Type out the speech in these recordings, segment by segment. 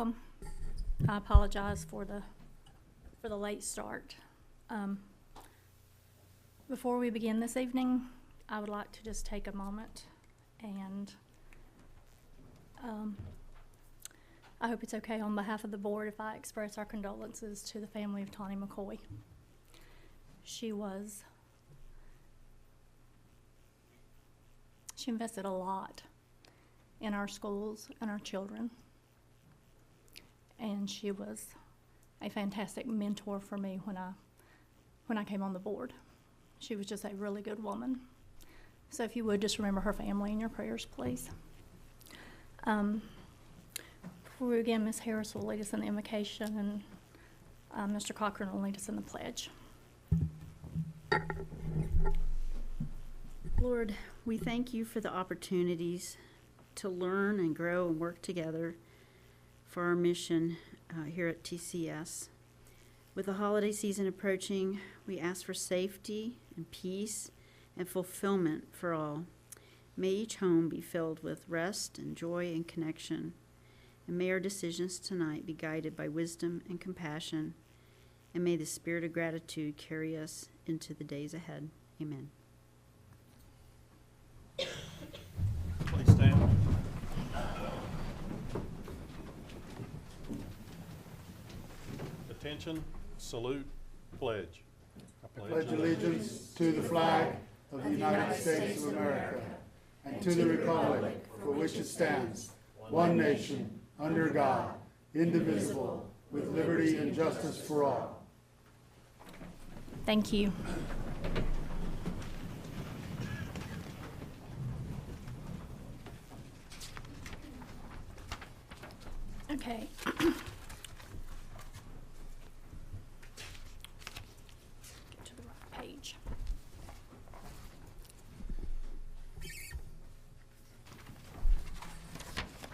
welcome. I apologize for the late start. Before we begin this evening, I would like to just take a moment and I hope it's okay on behalf of the board if I express our condolences to the family of Tawny McCoy. She invested a lot in our schools and our children. And she was a fantastic mentor for me when I came on the board. She was just a really good woman. So if you would, just remember her family in your prayers, please. Before we begin, Ms. Harris will lead us in the invocation, and Mr. Cochran will lead us in the pledge. Lord, we thank you for the opportunities to learn and grow and work together for our mission here at TCS. With the holiday season approaching, we ask for safety and peace and fulfillment for all. May each home be filled with rest and joy and connection. And may our decisions tonight be guided by wisdom and compassion. And may the spirit of gratitude carry us into the days ahead. Amen. Please stand. Attention, salute, pledge. I pledge allegiance to the flag of the United States of America and to the republic for which it stands, one nation, under God, indivisible, with liberty and justice for all. Thank you. Okay. Get to the right page.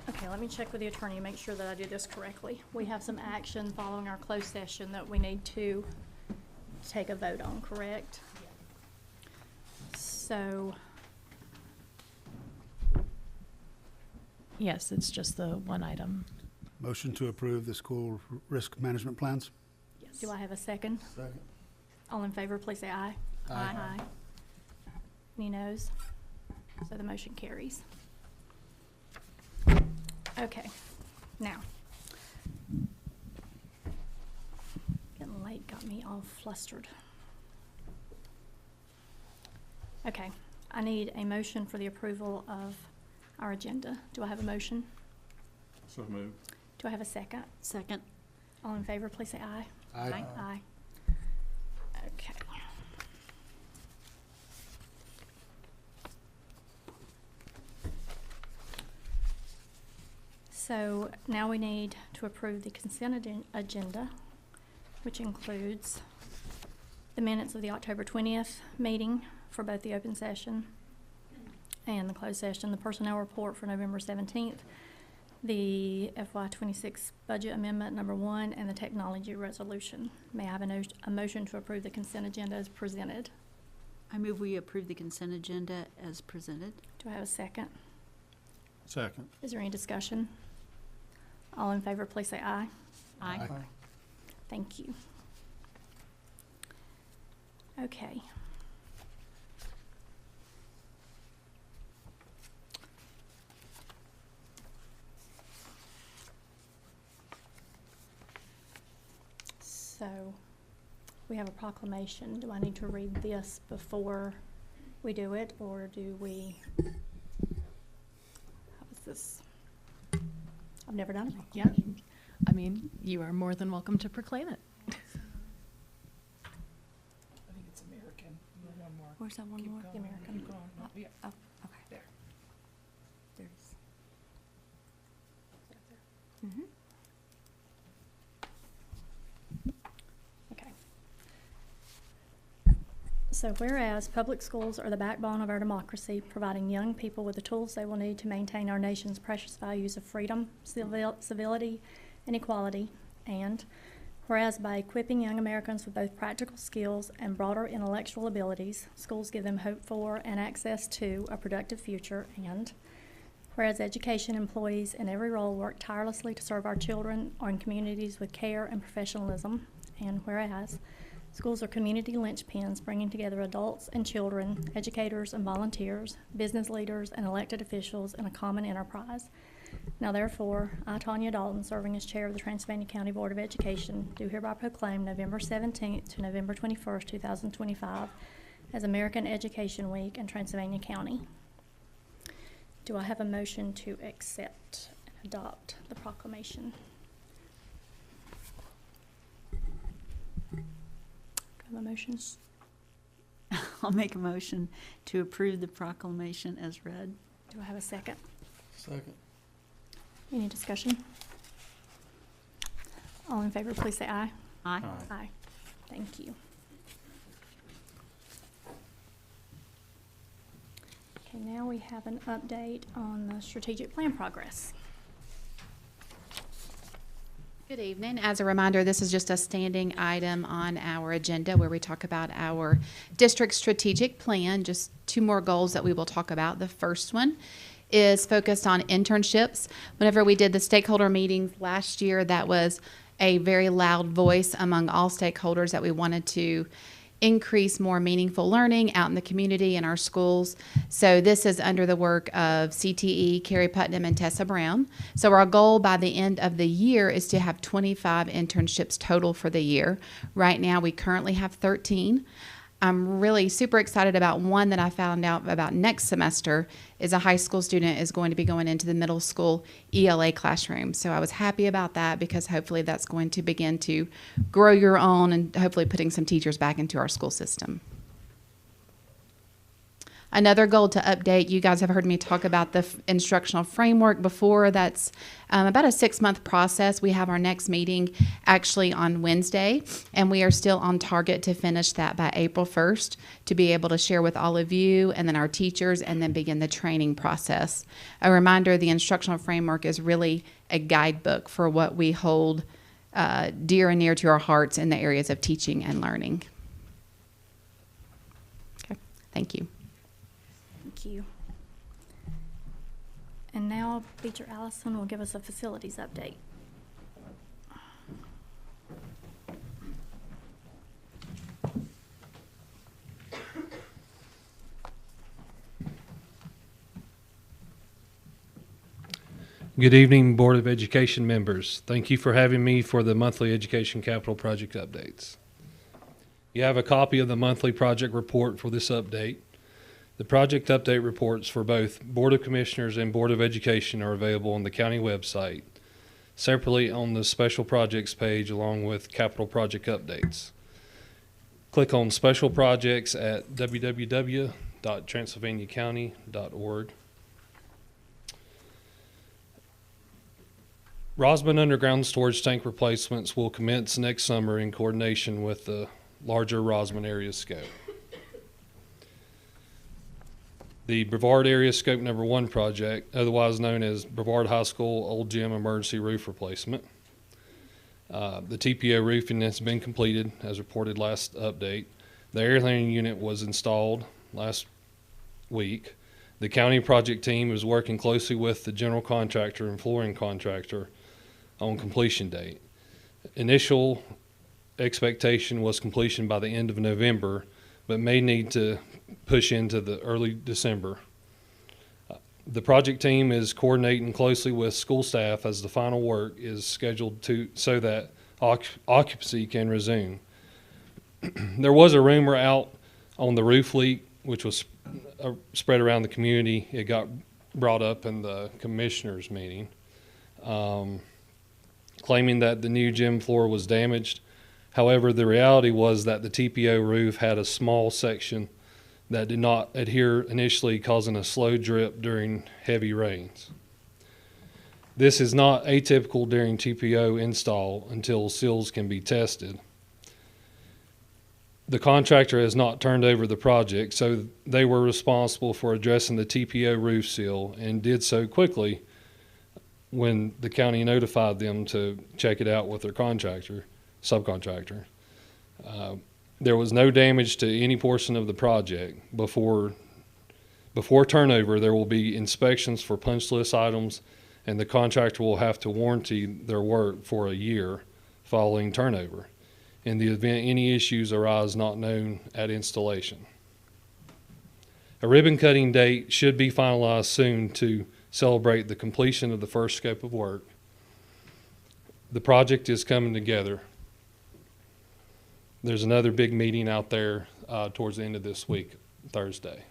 Okay, let me check with the attorney and make sure that I did this correctly. We have some action following our closed session that we need to take a vote on, correct? So, yes, it's just the one item. Motion to approve the school risk management plans. Yes. do I have a second? Second. All in favor, please say aye. Aye. Any noes? So the motion carries. Okay, now. Getting late got me all flustered. Okay, I need a motion for the approval of our agenda. Do I have a motion? So moved. Do I have a second? Second. All in favor, please say aye. Aye. Aye. Okay. So now we need to approve the consent agenda, which includes the minutes of the October 20th meeting for both the open session and the closed session, the personnel report for November 17th, the FY26 budget amendment number 1, and the technology resolution. May I have a motion to approve the consent agenda as presented? I move we approve the consent agenda as presented. Do I have a second? Second. Is there any discussion? All in favor, please say aye. Aye. Thank you. Okay. So we have a proclamation. Do I need to read this before we do it, or do we? How is this? I've never done it. Yeah, I mean, you are more than welcome to proclaim it. I think it's American. One more. Where's that one Keep more? going. The American. Keep going. No, yeah. Oh, okay. There. There's. Mm-hmm. Okay. So whereas public schools are the backbone of our democracy, providing young people with the tools they will need to maintain our nation's precious values of freedom, civility, and equality, and whereas by equipping young Americans with both practical skills and broader intellectual abilities, schools give them hope for and access to a productive future, and Whereas education employees in every role work tirelessly to serve our children or in communities with care and professionalism. And whereas schools are community linchpins bringing together adults and children, educators and volunteers, business leaders and elected officials in a common enterprise. Now therefore, I, Tanya Dalton, serving as chair of the Transylvania County Board of Education, do hereby proclaim November 17th to November 21st, 2025 as American Education Week in Transylvania County. Do I have a motion to accept and adopt the proclamation? Do I have a motion? I'll make a motion to approve the proclamation as read. Do I have a second? Second. Any discussion? All in favor, please say aye. Aye. Aye. Thank you. Okay, now we have an update on the strategic plan progress. Good evening. As a reminder, this is just a standing item on our agenda where we talk about our district strategic plan, just 2 more goals that we will talk about. The first one is focused on internships. Whenever we did the stakeholder meetings last year, that was a very loud voice among all stakeholders that we wanted to increase more meaningful learning out in the community in our schools. So this is under the work of CTE, Carrie Putnam, and Tessa Brown. So our goal by the end of the year is to have 25 internships total for the year. Right now, we currently have 13. I'm really super excited about one that I found out about next semester is a high school student is going to be going into the middle school ELA classroom. So I was happy about that because hopefully that's going to begin to grow your own and hopefully putting some teachers back into our school system. Another goal to update, you guys have heard me talk about the instructional framework before. That's about a 6-month process. We have our next meeting actually on Wednesday, and we are still on target to finish that by April 1st to be able to share with all of you and then our teachers and then begin the training process. A reminder, the instructional framework is really a guidebook for what we hold dear and near to our hearts in the areas of teaching and learning. Okay, thank you. Thank you. And now Beecher Allison will give us a facilities update. Good evening, Board of Education members. Thank you for having me for the monthly Education Capital Project updates. You have a copy of the monthly project report for this update. The project update reports for both Board of Commissioners and Board of Education are available on the county website, separately on the special projects page along with capital project updates. Click on special projects at www.transylvaniacounty.org. Rosman underground storage tank replacements will commence next summer in coordination with the larger Rosman area scope. The Brevard Area Scope Number 1 project, otherwise known as Brevard High School Old Gym Emergency Roof Replacement. The TPO roofing has been completed as reported last update. The air handling unit was installed last week. The county project team is working closely with the general contractor and flooring contractor on completion date. Initial expectation was completion by the end of November, but may need to push into the early December. The project team is coordinating closely with school staff as the final work is scheduled so that occupancy can resume. There was a rumor out on the roof leak, which was spread around the community. It got brought up in the commissioners meeting, claiming that the new gym floor was damaged. However, the reality was that the TPO roof had a small section that did not adhere initially, causing a slow drip during heavy rains. This is not atypical during TPO install until seals can be tested. The contractor has not turned over the project, so they were responsible for addressing the TPO roof seal and did so quickly when the county notified them to check it out with their subcontractor. There was no damage to any portion of the project Before turnover, there will be inspections for punch list items, and the contractor will have to warranty their work for a year following turnover, in the event any issues arise not known at installation. A ribbon cutting date should be finalized soon to celebrate the completion of the first scope of work. The project is coming together. There's another big meeting out there towards the end of this week, Thursday.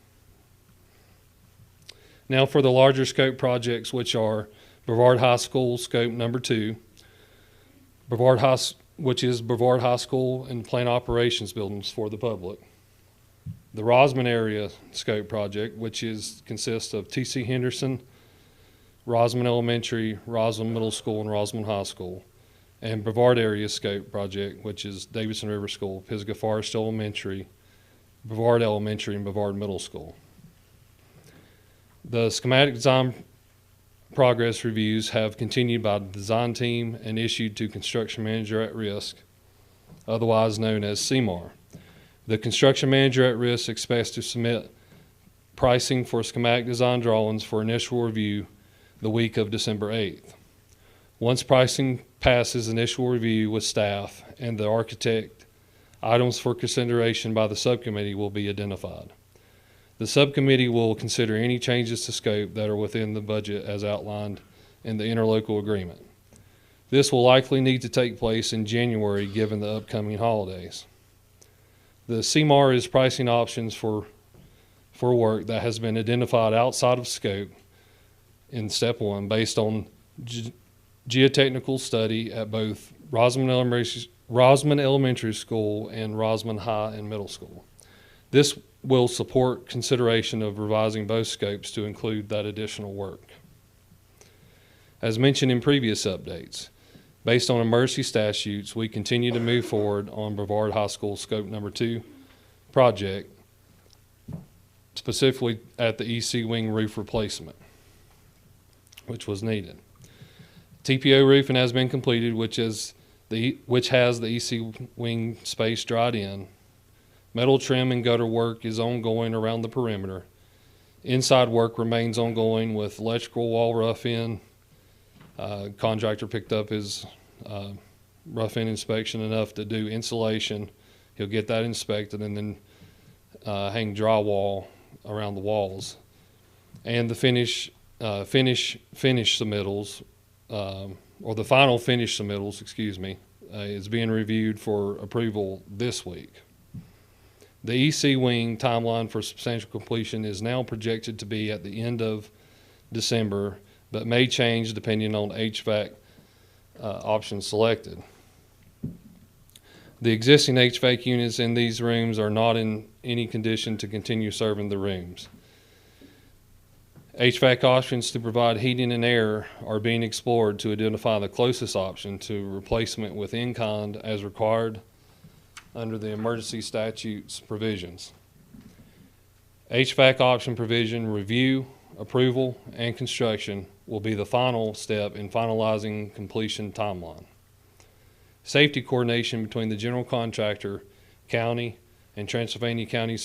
Now for the larger scope projects, which are Brevard High School scope number 2, which is Brevard High School and plant operations buildings for the public. The Rosman area scope project, which consists of T.C. Henderson, Rosman Elementary, Rosman Middle School, and Rosman High School. And Brevard area scope project, which is Davidson River School, Pisgah Forest Elementary, Brevard Elementary, and Brevard Middle School. The schematic design progress reviews have continued by the design team and issued to construction manager at risk, otherwise known as CMAR. The construction manager at risk expects to submit pricing for schematic design drawings for initial review the week of December 8th. Once pricing passes initial review with staff and the architect, items for consideration by the subcommittee will be identified. The subcommittee will consider any changes to scope that are within the budget as outlined in the interlocal agreement. This will likely need to take place in January given the upcoming holidays. The CMAR is pricing options for work that has been identified outside of scope in step 1 based on geotechnical study at both Rosman Elementary School and Rosman High and Middle School. This will support consideration of revising both scopes to include that additional work. As mentioned in previous updates, based on emergency statutes, we continue to move forward on Brevard High School scope number 2 project, specifically at the EC wing roof replacement, which was needed. TPO roofing has been completed, which has the EC wing space dried in. Metal trim and gutter work is ongoing around the perimeter. Inside work remains ongoing with electrical wall rough-in. Contractor picked up his rough-in inspection enough to do insulation. He'll get that inspected and then hang drywall around the walls. And the finish submittals, or the final finish submittals, is being reviewed for approval this week. The EC wing timeline for substantial completion is now projected to be at the end of December, but may change depending on HVAC options selected. The existing HVAC units in these rooms are not in any condition to continue serving the rooms. HVAC options to provide heating and air are being explored to identify the closest option to replacement with in-kind as required under the emergency statutes provisions. HVAC option provision review, approval, and construction will be the final step in finalizing completion timeline. Safety coordination between the general contractor, county, and Transylvania County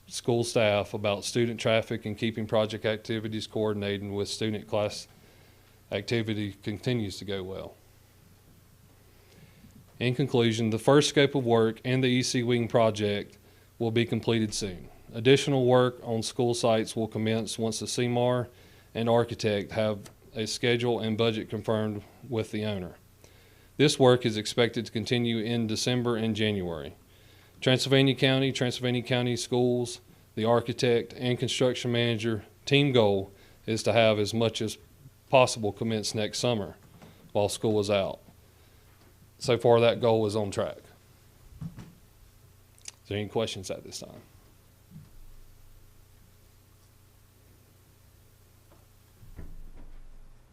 school staff about student traffic and keeping project activities coordinated with student class activity continues to go well. In conclusion, the first scope of work and the EC wing project will be completed soon. Additional work on school sites will commence once the CMAR and architect have a schedule and budget confirmed with the owner. This work is expected to continue in December and January. Transylvania County schools, the architect, and construction manager team goal is to have as much as possible commence next summer while school is out. So far, that goal is on track. Is there any questions at this time?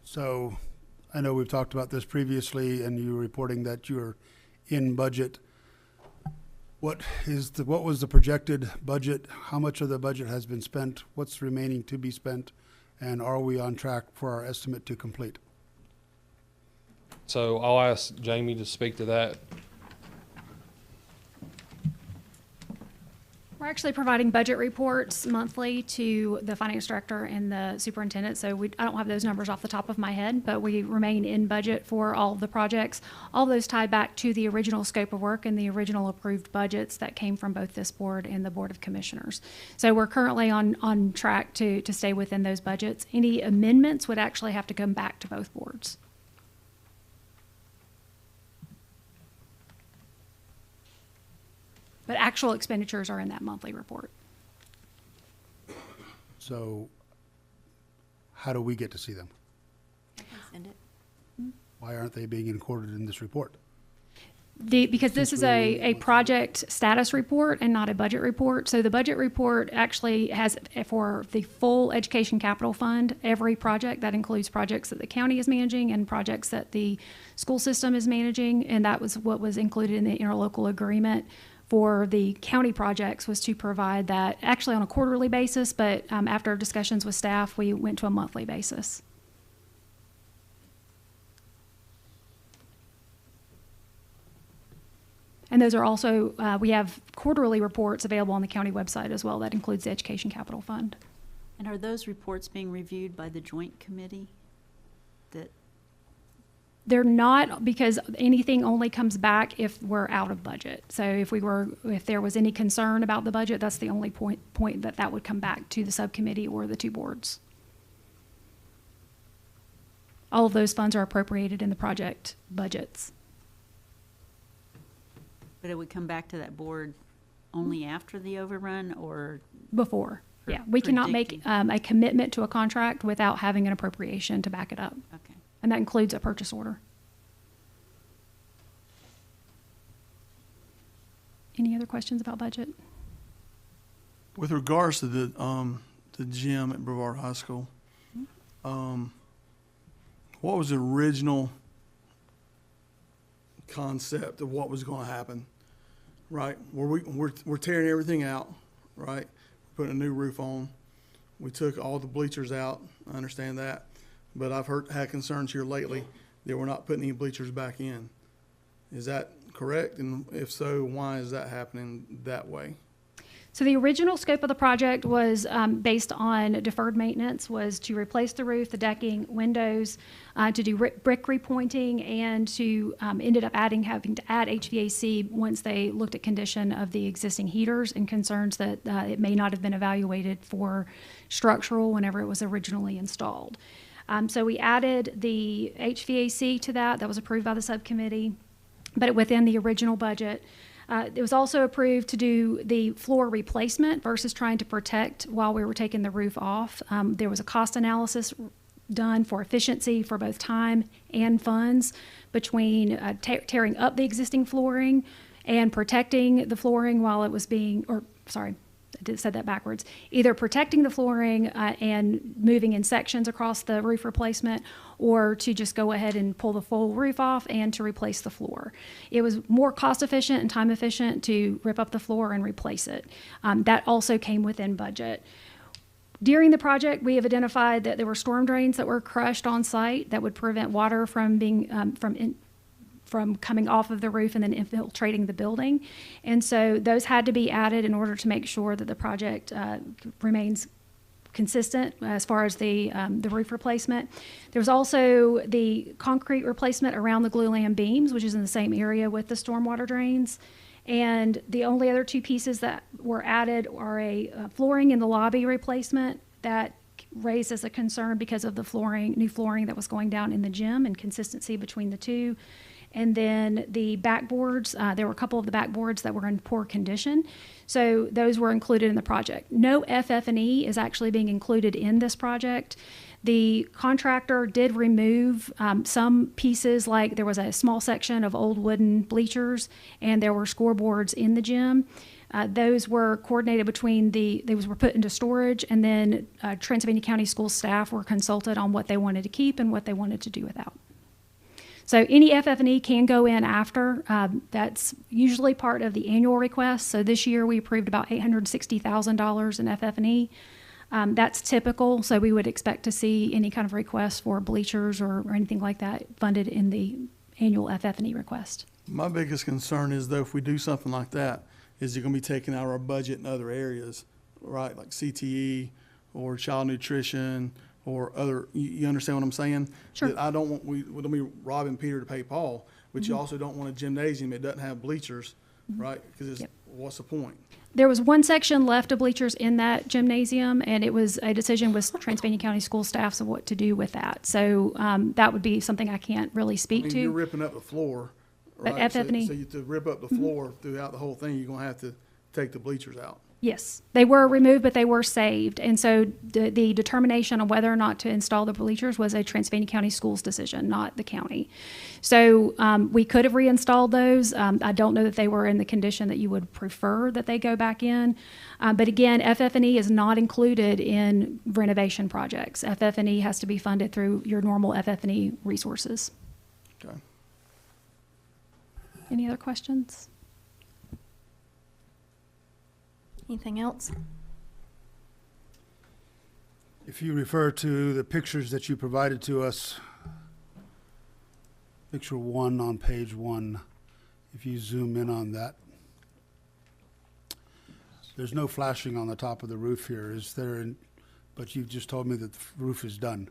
So I know we've talked about this previously, and you were reporting that you're in budget. What was the projected budget? How much of the budget has been spent? What's remaining to be spent? And are we on track for our estimate to complete? So I'll ask Jamie to speak to that. We're actually providing budget reports monthly to the finance director and the superintendent, so I don't have those numbers off the top of my head, but we remain in budget for all of the projects. All of those tie back to the original scope of work and the original approved budgets that came from both this board and the Board of Commissioners. So we're currently on track to stay within those budgets. Any amendments would actually have to come back to both boards. But actual expenditures are in that monthly report. So how do we get to see them? Send it. Why aren't they being included in this report? Because this Since is we a project status report and not a budget report. So the budget report actually has, for the full education capital fund, every project, that includes projects that the county is managing and projects that the school system is managing. And that was what was included in the interlocal agreement for the county projects, was to provide that actually on a quarterly basis, but after discussions with staff, we went to a monthly basis. And those are also, we have quarterly reports available on the county website as well. That includes the Education Capital Fund. And are those reports being reviewed by the joint committee? That They're not, because anything only comes back if we're out of budget. So if there was any concern about the budget, that's the only point that would come back to the subcommittee or the two boards. All of those funds are appropriated in the project budgets. But it would come back to that board only after the overrun, or? Before, yeah. We cannot make a commitment to a contract without having an appropriation to back it up. Okay. And that includes a purchase order. Any other questions about budget? With regards to the gym at Brevard High School, what was the original concept of what was going to happen? Right, we're tearing everything out. Right, putting a new roof on. We took all the bleachers out. I understand that, but I've had concerns here lately that we're not putting any bleachers back in. Is that correct? And if so, why is that happening that way? So the original scope of the project was based on deferred maintenance, was to replace the roof, the decking, windows, to do brick repointing, and to ended up having to add HVAC once they looked at condition of the existing heaters and concerns that it may not have been evaluated for structural whenever it was originally installed. So we added the HVAC to that. That was approved by the subcommittee, but within the original budget. It was also approved to do the floor replacement versus trying to protect while we were taking the roof off. There was a cost analysis done for efficiency for both time and funds between tearing up the existing flooring and protecting the flooring while it was being, or sorry, I said that backwards. Either protecting the flooring and moving in sections across the roof replacement, or to just go ahead and pull the full roof off and to replace the floor. It was more cost efficient and time efficient to rip up the floor and replace it. That also came within budget. During the project, we have identified that there were storm drains that were crushed on site that would prevent water from being from coming off of the roof and then infiltrating the building. And so those had to be added in order to make sure that the project remains consistent as far as the roof replacement. There was also the concrete replacement around the glulam beams, which is in the same area with the stormwater drains. And the only other two pieces that were added are a flooring in the lobby replacement that raised as a concern because of the new flooring that was going down in the gym and consistency between the two. And then the backboards, there were a couple of the backboards that were in poor condition. So those were included in the project. No FF&E is actually being included in this project. The contractor did remove some pieces, like there was a small section of old wooden bleachers and there were scoreboards in the gym. Those were coordinated between those were put into storage, and then Transylvania County school staff were consulted on what they wanted to keep and what they wanted to do without. So any FF&E can go in after. That's usually part of the annual request. So this year we approved about $860,000 in FF&E. That's typical, so we would expect to see any kind of request for bleachers or anything like that funded in the annual FF&E request. My biggest concern is, though, if we do something like that, is it gonna be taken out of our budget in other areas, right? Like CTE or child nutrition or other, you understand what I'm saying? Sure. That I don't want, we don't be robbing Peter to pay Paul, but you also don't want a gymnasium that doesn't have bleachers, right? Because it's, Yep. what's the point? There was one section left of bleachers in that gymnasium, and it was a decision with Transylvania County school staffs of what to do with that. So that would be something I can't really I speak mean, you're to. ripping up the floor, But right? So FF&E. you to rip up the floor throughout the whole thing, you're gonna have to take the bleachers out. Yes, they were removed, but they were saved. And so the determination on whether or not to install the bleachers was a Transylvania County Schools decision, not the county. So we could have reinstalled those. I don't know that they were in the condition that you would prefer that they go back in. But again, FF&E is not included in renovation projects. FF&E has to be funded through your normal FF&E resources. Okay. Any other questions? Anything else? If you refer to the pictures that you provided to us, picture 1 on page 1, if you zoom in on that, there's no flashing on the top of the roof here, is there? But you've just told me that the roof is done.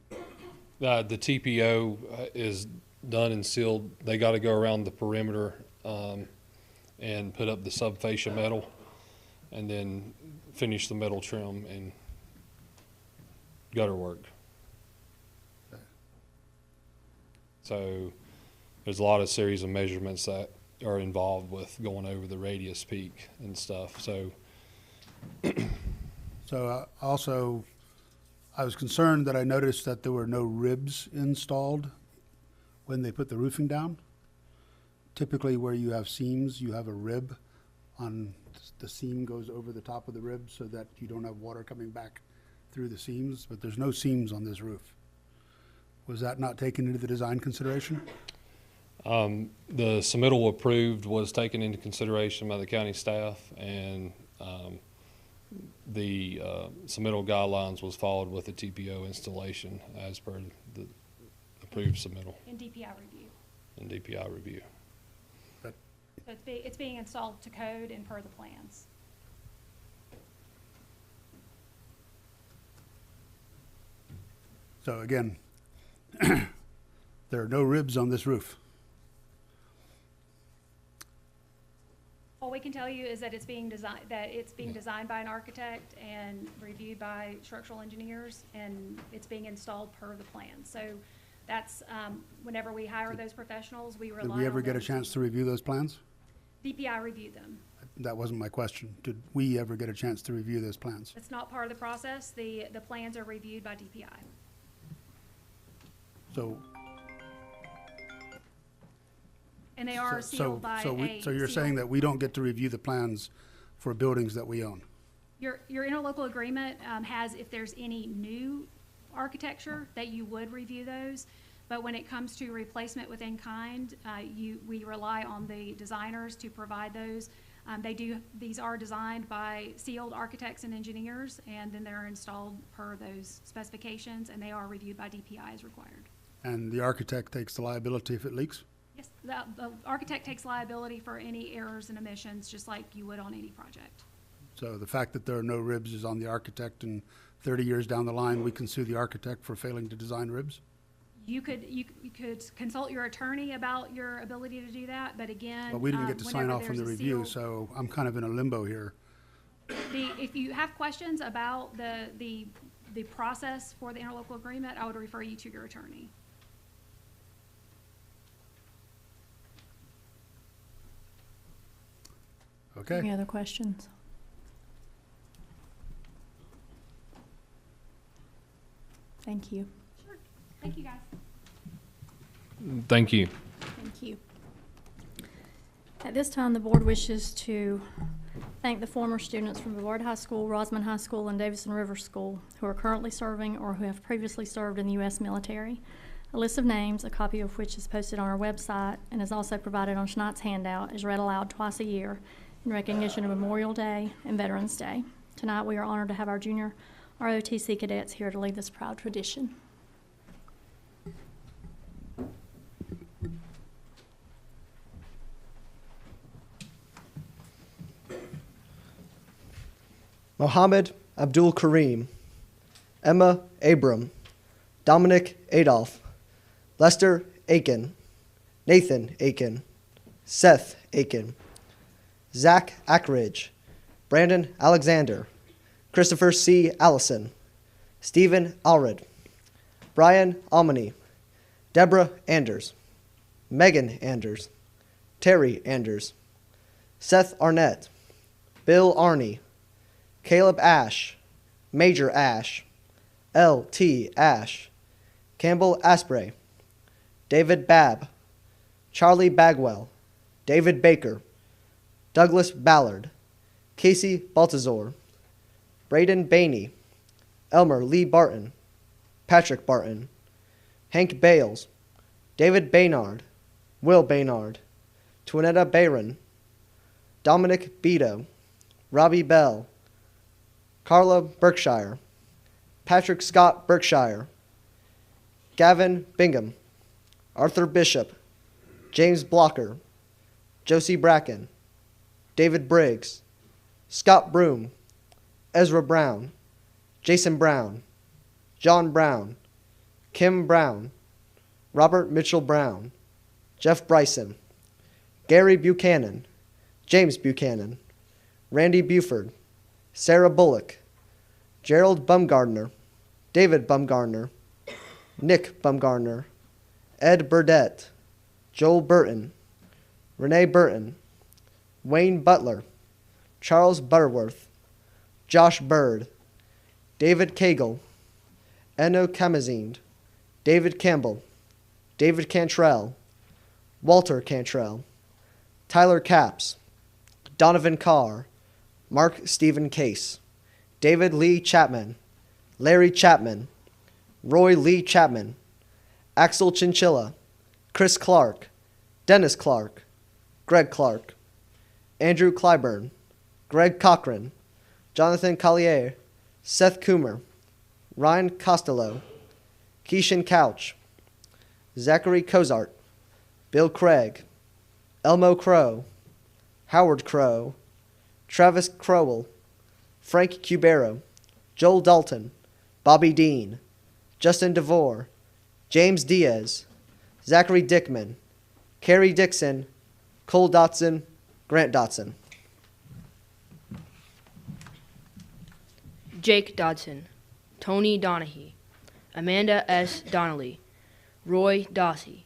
The TPO is done and sealed. They got to go around the perimeter and put up the subfascia metal, and then finish the metal trim and gutter work. Okay. So there's a lot of series of measurements that are involved with going over the radius peak and stuff. So So also, I was concerned that I noticed that there were no ribs installed when they put the roofing down. Typically where you have seams, you have a rib on, the seam goes over the top of the rib so that you don't have water coming back through the seams, but there's no seams on this roof. Was that not taken into the design consideration? the submittal approved was taken into consideration by the county staff, and the submittal guidelines was followed with the TPO installation as per the approved submittal In DPI review. and DPI review. So it's being installed to code and per the plans. So again, there are no ribs on this roof. All we can tell you is that it's being designed by an architect and reviewed by structural engineers, and it's being installed per the plan. So that's, whenever we hire those professionals, we rely on Did we ever get a those. chance to review those plans? DPI reviewed them. That wasn't my question. Did we ever get a chance to review those plans? It's not part of the process. The plans are reviewed by DPI. So, And they are sealed by a. so you're saying that we don't get to review the plans for buildings that we own? Your interlocal agreement has, if there's any new architecture, that you would review those. But when it comes to replacement within kind, we rely on the designers to provide those. These are designed by sealed architects and engineers, and then they're installed per those specifications, and they are reviewed by DPI as required. And the architect takes the liability if it leaks? Yes, the architect takes liability for any errors and omissions, just like you would on any project. So the fact that there are no ribs is on the architect, and 30 years down the line, we can sue the architect for failing to design ribs? You could consult your attorney about your ability to do that, but again, But we didn't get to sign whenever off on the there's a review, seal- so I'm kind of in a limbo here. If you have questions about the process for the interlocal agreement, I would refer you to your attorney. Okay? Any other questions? Thank you. Sure. Thank you, guys. Thank you. Thank you. At this time, the board wishes to thank the former students from Brevard High School, Rosamond High School, and Davison River School who are currently serving or who have previously served in the U.S. military. A list of names, a copy of which is posted on our website and is also provided on Schneid's handout, is read aloud twice a year in recognition of Memorial Day and Veterans Day. Tonight, we are honored to have our junior ROTC cadets here to lead this proud tradition. Mohammed Abdul Kareem, Emma Abram, Dominic Adolph, Lester Aiken, Nathan Aiken, Seth Aiken, Zach Ackridge, Brandon Alexander, Christopher C. Allison, Stephen Allred, Brian Almany, Deborah Anders, Megan Anders, Terry Anders, Seth Arnett, Bill Arney, Caleb Ash, Major Ash, L.T. Ash, Campbell Asprey, David Babb, Charlie Bagwell, David Baker, Douglas Ballard, Casey Baltazar, Braden Bainey, Elmer Lee Barton, Patrick Barton, Hank Bales, David Baynard, Will Baynard, Twinetta Bayron, Dominic Beto, Robbie Bell, Carla Berkshire, Patrick Scott Berkshire, Gavin Bingham, Arthur Bishop, James Blocker, Josie Bracken, David Briggs, Scott Broom, Ezra Brown, Jason Brown, John Brown, Kim Brown, Robert Mitchell Brown, Jeff Bryson, Gary Buchanan, James Buchanan, Randy Buford, Sarah Bullock, Gerald Bumgardner, David Bumgardner, Nick Bumgardner, Ed Burdett, Joel Burton, Renee Burton, Wayne Butler, Charles Butterworth, Josh Bird, David Cagle, Eno Kamazine, David Campbell, David Cantrell, Walter Cantrell, Tyler Capps, Donovan Carr, Mark Stephen Case, David Lee Chapman, Larry Chapman, Roy Lee Chapman, Axel Chinchilla, Chris Clark, Dennis Clark, Greg Clark, Andrew Clyburn, Greg Cochran, Jonathan Collier, Seth Coomer, Ryan Costello, Keishan Couch, Zachary Cozart, Bill Craig, Elmo Crow, Howard Crow, Travis Crowell, Frank Cubero, Joel Dalton, Bobby Dean, Justin DeVore, James Diaz, Zachary Dickman, Carrie Dixon, Cole Dotson, Grant Dotson. Jake Dodson, Tony Donahue, Amanda S. Donnelly, Roy Dossie,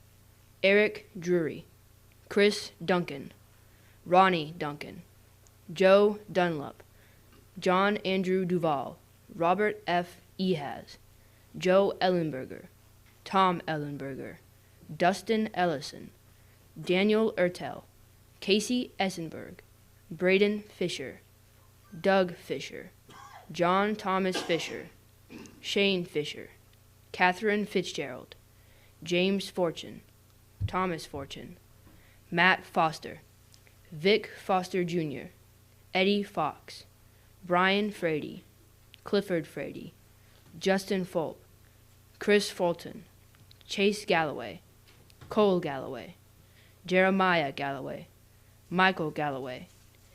Eric Drury, Chris Duncan, Ronnie Duncan, Joe Dunlop, John Andrew Duval, Robert F. Ehaz, Joe Ellenberger, Tom Ellenberger, Dustin Ellison, Daniel Ertel, Casey Essenberg, Braden Fisher, Doug Fisher, John Thomas Fisher, Shane Fisher, Catherine Fitzgerald, James Fortune, Thomas Fortune, Matt Foster, Vic Foster Jr., Eddie Fox, Brian Frady, Clifford Frady, Justin Fulp, Chris Fulton, Chase Galloway, Cole Galloway, Jeremiah Galloway, Michael Galloway,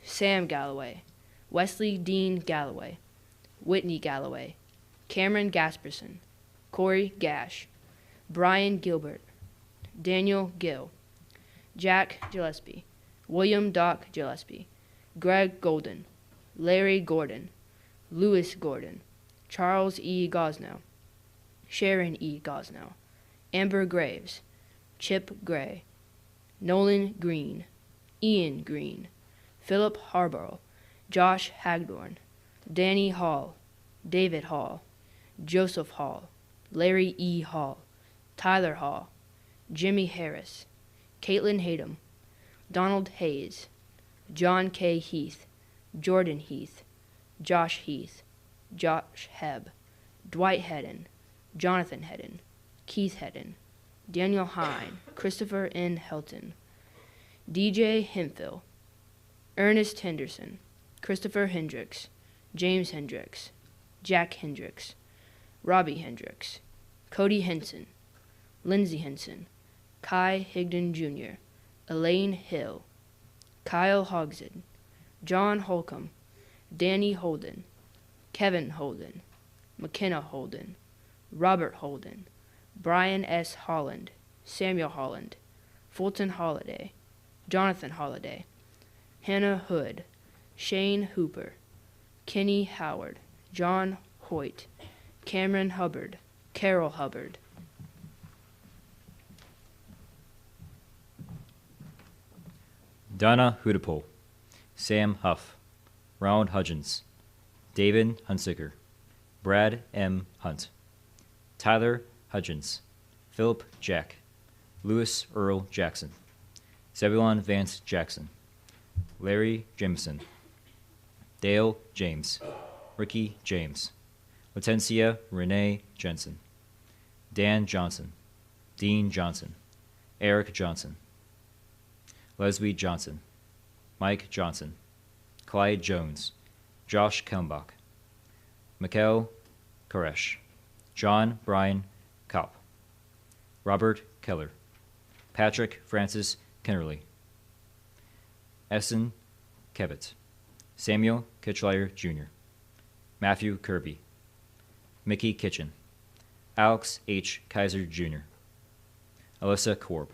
Sam Galloway, Wesley Dean Galloway, Whitney Galloway, Cameron Gasperson, Corey Gash, Brian Gilbert, Daniel Gill, Jack Gillespie, William Doc Gillespie, Greg Golden, Larry Gordon, Louis Gordon, Charles E. Gosnow, Sharon E. Gosnow, Amber Graves, Chip Gray, Nolan Green, Ian Green, Philip Harborough, Josh Hagdorn, Danny Hall, David Hall, Joseph Hall, Larry E. Hall, Tyler Hall, Jimmy Harris, Caitlin Hayden, Donald Hayes, John K. Heath, Jordan Heath, Josh Heath, Josh Hebb, Dwight Hedden, Jonathan Hedden, Keith Hedden, Daniel Hine, Christopher N. Helton, DJ Hemphill, Ernest Henderson, Christopher Hendricks, James Hendricks, Jack Hendricks, Robbie Hendricks, Cody Henson, Lindsey Henson, Kai Higdon Jr., Elaine Hill, Kyle Hogsett, John Holcomb, Danny Holden, Kevin Holden, McKenna Holden, Robert Holden, Brian S. Holland, Samuel Holland, Fulton Holliday, Jonathan Holliday, Hannah Hood, Shane Hooper, Kenny Howard, John Hoyt, Cameron Hubbard, Carol Hubbard. Donna Hudipole, Sam Huff, Ronald Hudgens, David Hunsicker, Brad M. Hunt, Tyler Hudgens, Philip Jack, Lewis Earl Jackson, Zebulon Vance Jackson, Larry Jameson, Dale James, Ricky James, Latencia Renee Jensen, Dan Johnson, Dean Johnson, Eric Johnson, Leslie Johnson, Mike Johnson, Clyde Jones, Josh Kelmbach, Mikhail Koresh, John Brian Kopp, Robert Keller, Patrick Francis Kennerly, Essen Kevitz, Samuel Kitchlier Jr., Matthew Kirby, Mickey Kitchen, Alex H. Kaiser Jr., Alyssa Korb,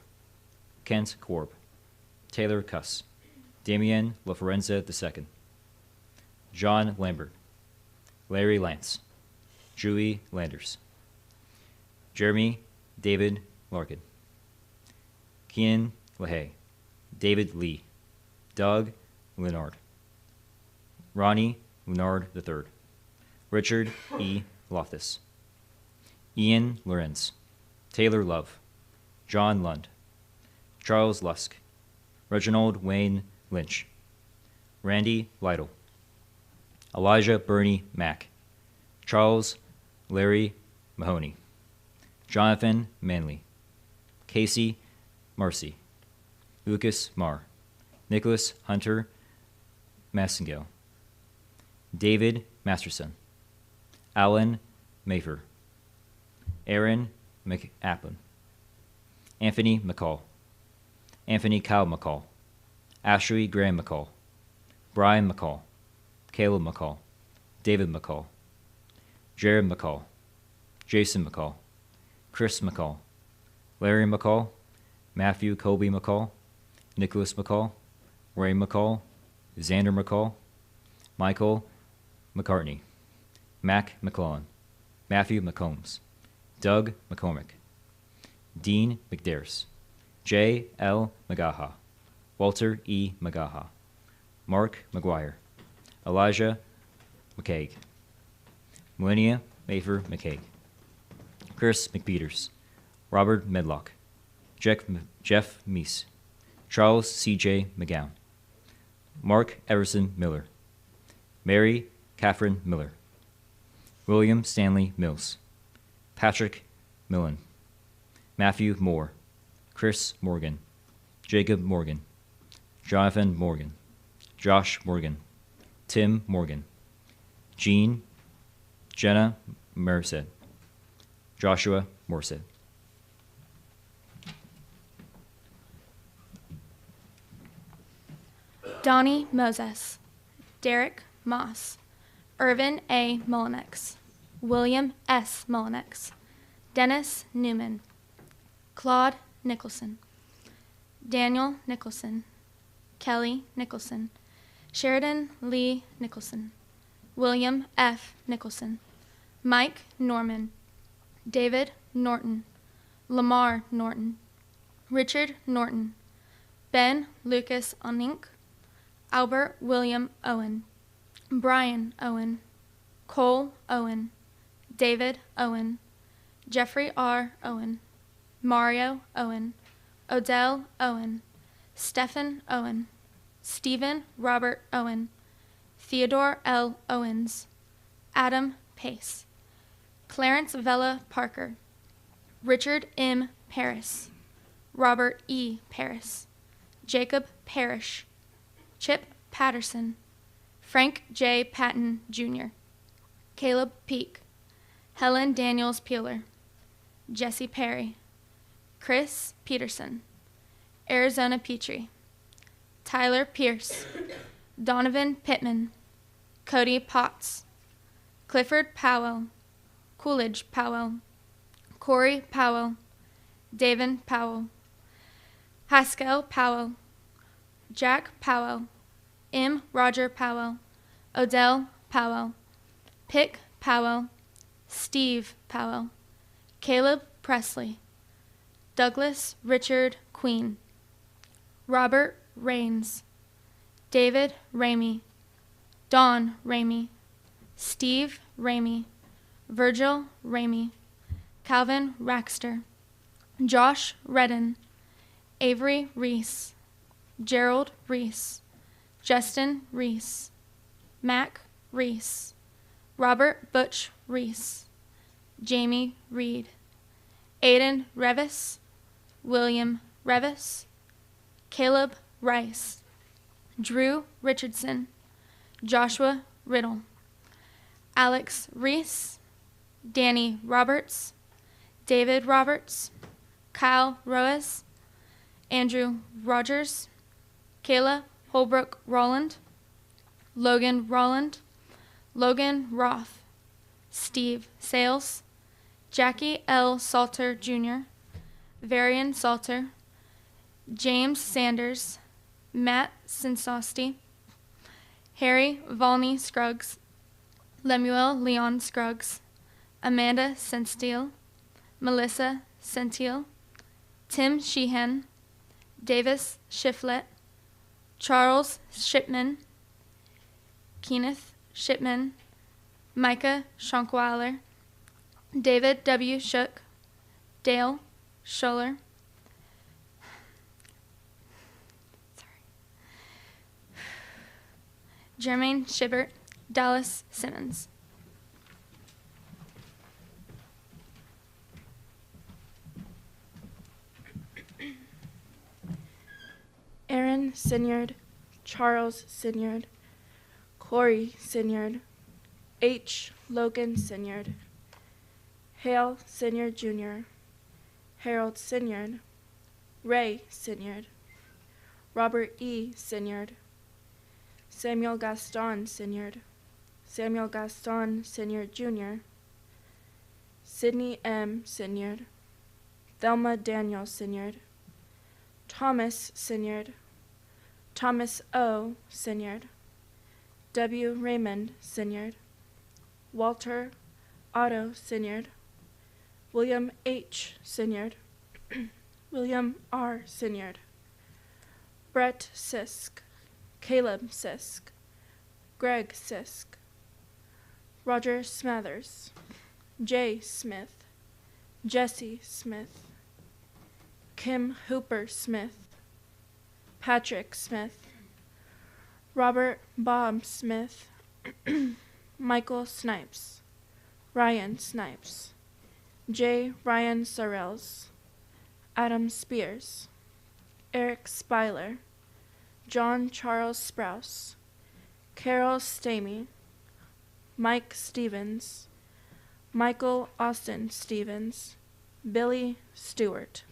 Kent Korb, Taylor Cuss, Damien LaForenza II, John Lambert, Larry Lance, Julie Landers, Jeremy David Larkin, Keenan LaHaye, David Lee, Doug Leonard, Ronnie Leonard III, Richard E. Loftus, Ian Lorenz, Taylor Love, John Lund, Charles Lusk, Reginald Wayne Lynch, Randy Lytle, Elijah Bernie Mack, Charles Larry Mahoney, Jonathan Manley, Casey Marcy, Lucas Marr, Nicholas Hunter Massengale, David Masterson, Alan Mayfer, Aaron McAppen, Anthony McCall, Anthony Kyle McCall, Ashley Graham McCall, Brian McCall, Caleb McCall, David McCall, Jared McCall, Jason McCall, Chris McCall, Larry McCall, Matthew Colby McCall, Nicholas McCall, Ray McCall, Xander McCall, Michael McCartney, Mac McClellan, Matthew McCombs, Doug McCormick, Dean McDaris, J. L. Magaha, Walter E. Magaha, Mark McGuire, Elijah McCaig, Millennia Mayfer McCaig, Chris McPeters, Robert Medlock, Jeff Meese, Charles C.J. McGowan, Mark Everson Miller, Mary Catherine Miller, William Stanley Mills, Patrick Millen, Matthew Moore, Chris Morgan, Jacob Morgan, Jonathan Morgan, Josh Morgan, Tim Morgan, Jean, Jenna Merced, Joshua Morset. Donnie Moses, Derek Moss, Irvin A. Mullinex, William S. Mullinex, Dennis Newman, Claude Nicholson, Daniel Nicholson, Kelly Nicholson, Sheridan Lee Nicholson, William F. Nicholson, Mike Norman, David Norton, Lamar Norton, Richard Norton, Ben Lucas Onink, Albert William Owen, Brian Owen, Cole Owen, David Owen, Jeffrey R. Owen, Mario Owen, Odell Owen, Stephen Owen, Stephen Robert Owen, Theodore L. Owens, Adam Pace, Clarence Vella Parker, Richard M. Paris, Robert E. Paris, Jacob Parrish, Chip Patterson, Frank J. Patton, Jr., Caleb Peak, Helen Daniels Peeler, Jesse Perry, Chris Peterson, Arizona Petrie, Tyler Pierce, Donovan Pittman, Cody Potts, Clifford Powell, Coolidge Powell, Corey Powell, David Powell, Haskell Powell, Jack Powell, M. Roger Powell, Odell Powell, Pick Powell, Steve Powell, Caleb Presley, Douglas Richard Queen, Robert Rains, David Ramey, Don Ramey, Steve Ramey, Virgil Ramey, Calvin Raxter, Josh Redden, Avery Reese, Gerald Reese, Justin Reese, Mac Reese, Robert Butch Reese, Jamie Reed, Aiden Revis, William Revis, Caleb Rice, Drew Richardson, Joshua Riddle, Alex Reese, Danny Roberts, David Roberts, Kyle Roas, Andrew Rogers, Kayla Holbrook Rowland, Logan Rowland, Logan Roth, Steve Sales, Jackie L. Salter Jr., Varian Salter, James Sanders, Matt Sinsosty, Harry Volney Scruggs, Lemuel Leon Scruggs, Amanda Sensteel, Melissa Sentiel, Tim Sheehan, Davis Shiflett, Charles Shipman, Kenneth Shipman, Micah Schonkweiler, David W. Shook, Dale Scholler, Jermaine Shibert, Dallas Simmons. Aaron Sinyard, Charles Sinyard, Corey Sinyard, H. Logan Sinyard, Hale Sinyard Jr., Harold Sinyard, Ray Sinyard, Robert E. Sinyard, Samuel Gaston Sinyard, Samuel Gaston Sinyard Jr., Sidney M. Sinyard, Thelma Daniel Sinyard, Thomas Sinyard, Thomas O. Sinyard, W. Raymond Sinyard, Walter Otto Sinyard, William H. Sinyard, William R. Sinyard, Brett Sisk, Caleb Sisk, Greg Sisk, Roger Smathers, Jay Smith, Jesse Smith, Kim Hooper Smith, Patrick Smith, Robert Bob Smith, Michael Snipes, Ryan Snipes, J. Ryan Sorrells, Adam Spears, Eric Speiler, John Charles Sprouse, Carol Stamey, Mike Stevens, Michael Austin Stevens, Billy Stewart,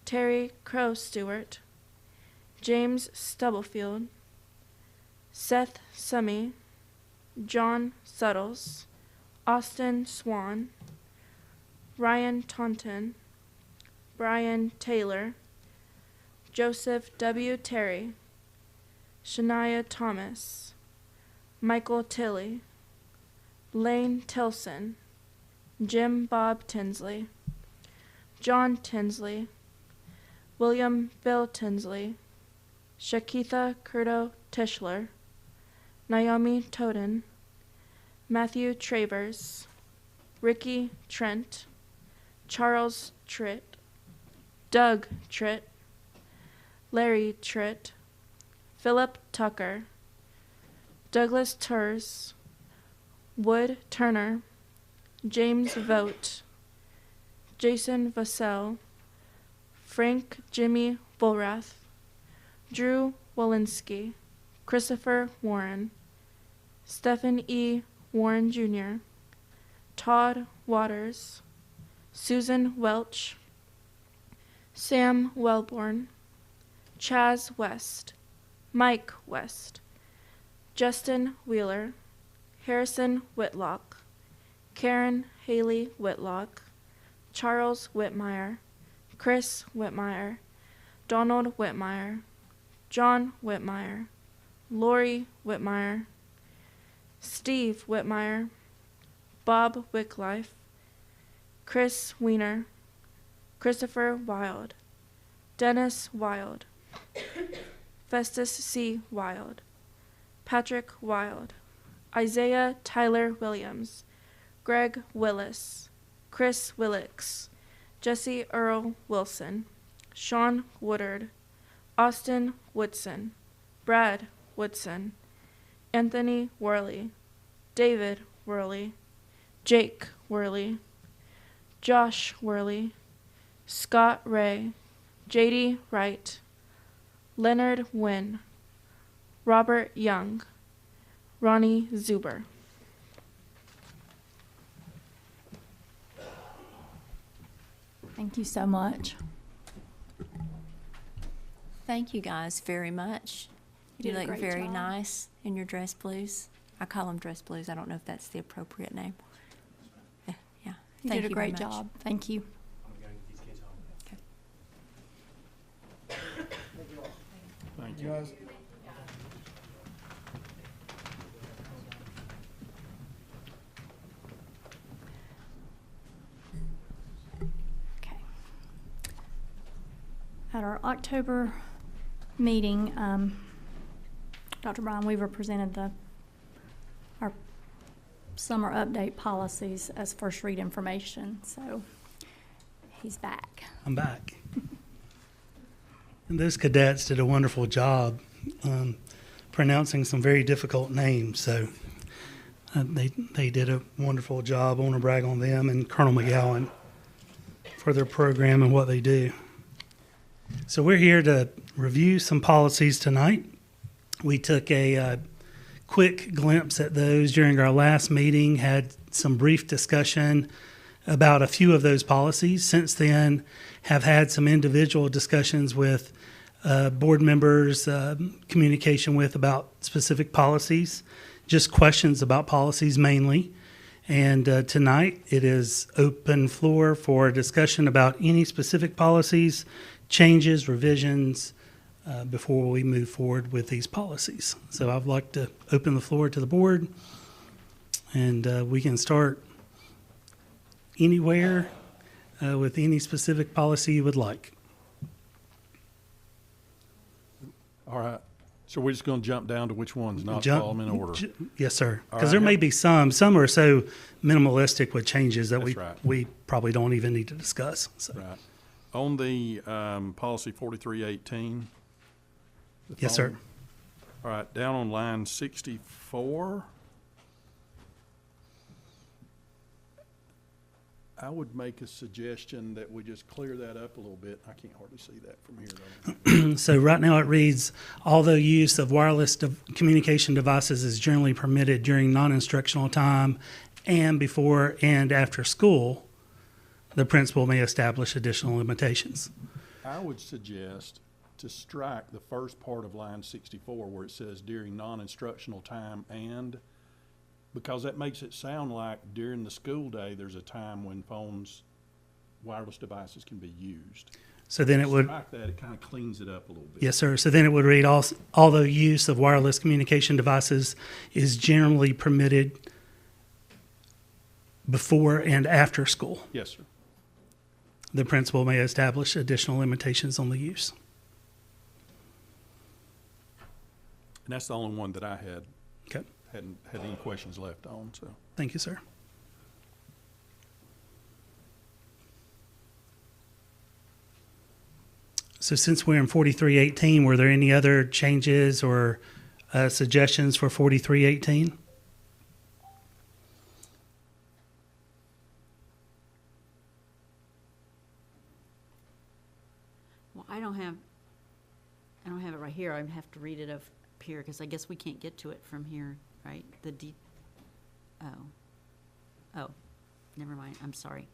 Terry Crow Stewart, James Stubblefield, Seth Summy, John Suttles, Austin Swan, Ryan Taunton, Brian Taylor, Joseph W. Terry, Shania Thomas, Michael Tilley, Lane Tilson, Jim Bob Tinsley, John Tinsley, William Bill Tinsley, Shakitha Curto Tischler, Naomi Toden, Matthew Travers, Ricky Trent, Charles Tritt, Doug Tritt, Larry Tritt, Philip Tucker, Douglas Turs, Wood Turner, James Vogt, Jason Vassell, Frank Jimmy Volrath, Drew Walensky, Christopher Warren, Stephen E. Warren Jr., Todd Waters, Susan Welch, Sam Wellborn, Chaz West, Mike West, Justin Wheeler, Harrison Whitlock, Karen Haley Whitlock, Charles Whitmire, Chris Whitmire, Donald Whitmire, John Whitmire, Lori Whitmire, Steve Whitmire, Bob Wicklife, Chris Weiner, Christopher Wild, Dennis Wild, Festus C. Wild, Patrick Wild, Isaiah Tyler Williams, Greg Willis, Chris Willix, Jesse Earl Wilson, Sean Woodard, Austin Woodson, Brad Woodson, Anthony Worley, David Worley, Jake Worley, Josh Worley, Scott Ray, J.D. Wright, Leonard Wynn, Robert Young, Ronnie Zuber. Thank you so much. Thank you guys very much. You You did a look great very job. nice in your dress blues. I call them dress blues. I don't know if that's the appropriate name. Yeah. You Thank did a very great much. job. Thank you. Okay. Thank You you. guys, Okay. At our October meeting, Dr. Brian Weaver presented our summer update policies as first read information, so he's back. I'm back. And those cadets did a wonderful job pronouncing some very difficult names. So they did a wonderful job. I want to brag on them and Colonel McGowan for their program and what they do. So we're here to review some policies tonight. We took a quick glimpse at those during our last meeting, had some brief discussion about a few of those policies. Since then, have had some individual discussions with board members, communication with about specific policies, just questions about policies mainly. And tonight, it is open floor for discussion about any specific policies, changes, revisions, before we move forward with these policies. So I'd like to open the floor to the board, and we can start anywhere with any specific policy you would like. All right. So we're just going to jump down to which ones, not follow them in order. Yes, sir. All Because right. there may be some are so minimalistic with changes that That's right. we probably don't even need to discuss. So. Right. On the policy 4318. the Yes, sir. phone. All right, down on line 64. I would make a suggestion that we just clear that up a little bit. I can't hardly see that from here, though. So right now it reads, although use of wireless communication devices is generally permitted during non-instructional time and before and after school, the principal may establish additional limitations. I would suggest to strike the first part of line 64 where it says during non-instructional time and, because that makes it sound like during the school day there's a time when wireless devices can be used. So then it would, Strike that, it kind of cleans it up a little bit. yes, sir. So then it would read, although use of wireless communication devices is generally permitted before and after school, Yes, sir. the principal may establish additional limitations on the use. And that's the only one that I had. Okay. Hadn't had any questions left on, so. Thank you, sir. So since we're in 4318, were there any other changes or suggestions for 4318? Well, I don't have it right here. I have to read it up here because I guess we can't get to it from here, right? Oh, never mind. I'm sorry.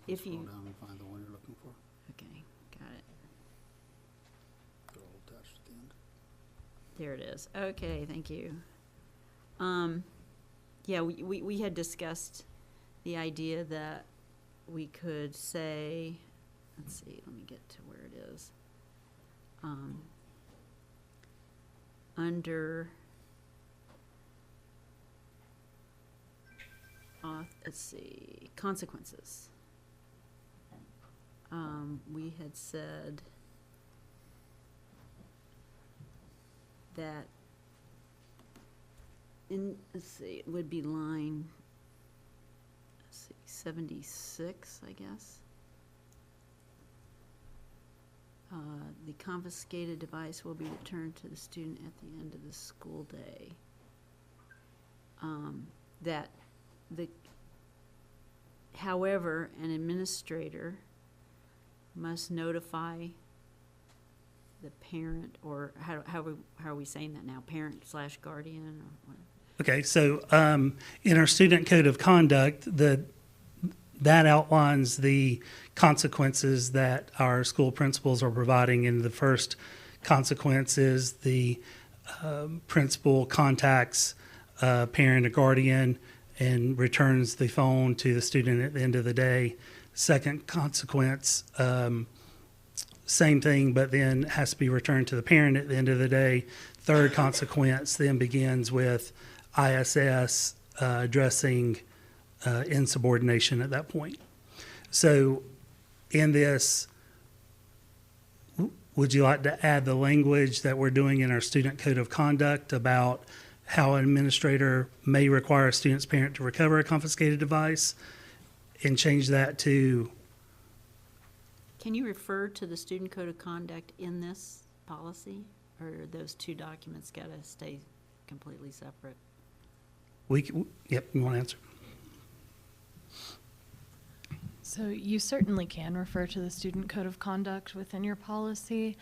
If you scroll down and find the one you're looking for. Okay, got it. They're all attached at the end. There it is. Okay, thank you. Yeah, we had discussed the idea that we could say, let's see, let me get to where it is. Under, let's see, consequences. We had said that let's see, it would be line, let's see, 76, I guess. The confiscated device will be returned to the student at the end of the school day. However, an administrator must notify the parent, or how are we saying that now? Parent/guardian or what? Okay, so in our student code of conduct, that outlines the consequences that our school principals are providing. And the first consequence is the principal contacts parent or guardian and returns the phone to the student at the end of the day. Second consequence, same thing, but then has to be returned to the parent at the end of the day. Third consequence then begins with ISS addressing insubordination at that point. So in this, would you like to add the language that we're doing in our student code of conduct about how an administrator may require a student's parent to recover a confiscated device, and change that to? Can you refer to the student code of conduct in this policy, or are those two documents got to stay completely separate? Yep, you want to answer? So you certainly can refer to the student code of conduct within your policy.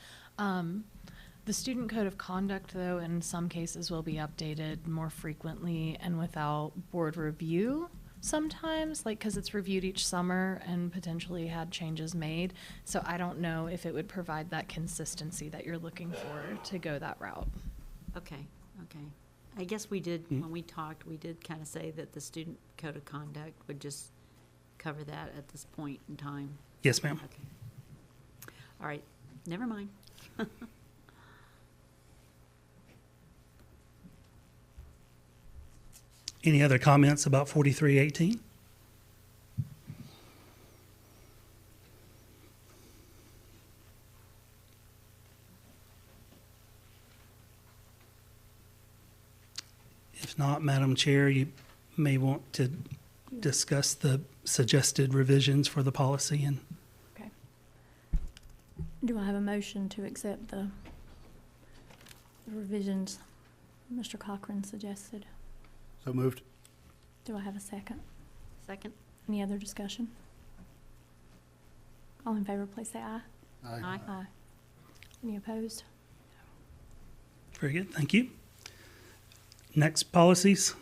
The student code of conduct, though, in some cases will be updated more frequently and without board review sometimes, like because it's reviewed each summer and potentially had changes made. So I don't know if it would provide that consistency that you're looking for to go that route. Okay. I guess we did, when we talked, we did kind of say that the student code of conduct would just cover that at this point in time. Yes, ma'am. Okay. All right, never mind. Any other comments about 4318? If not, Madam Chair, you may want to discuss the suggested revisions for the policy. And Okay. Do I have a motion to accept the revisions Mr. Cochran suggested? So moved. Do I have a second? Second. Any other discussion? All in favor, please say aye. Aye. Aye. Any opposed? very good, thank you. Next, policies.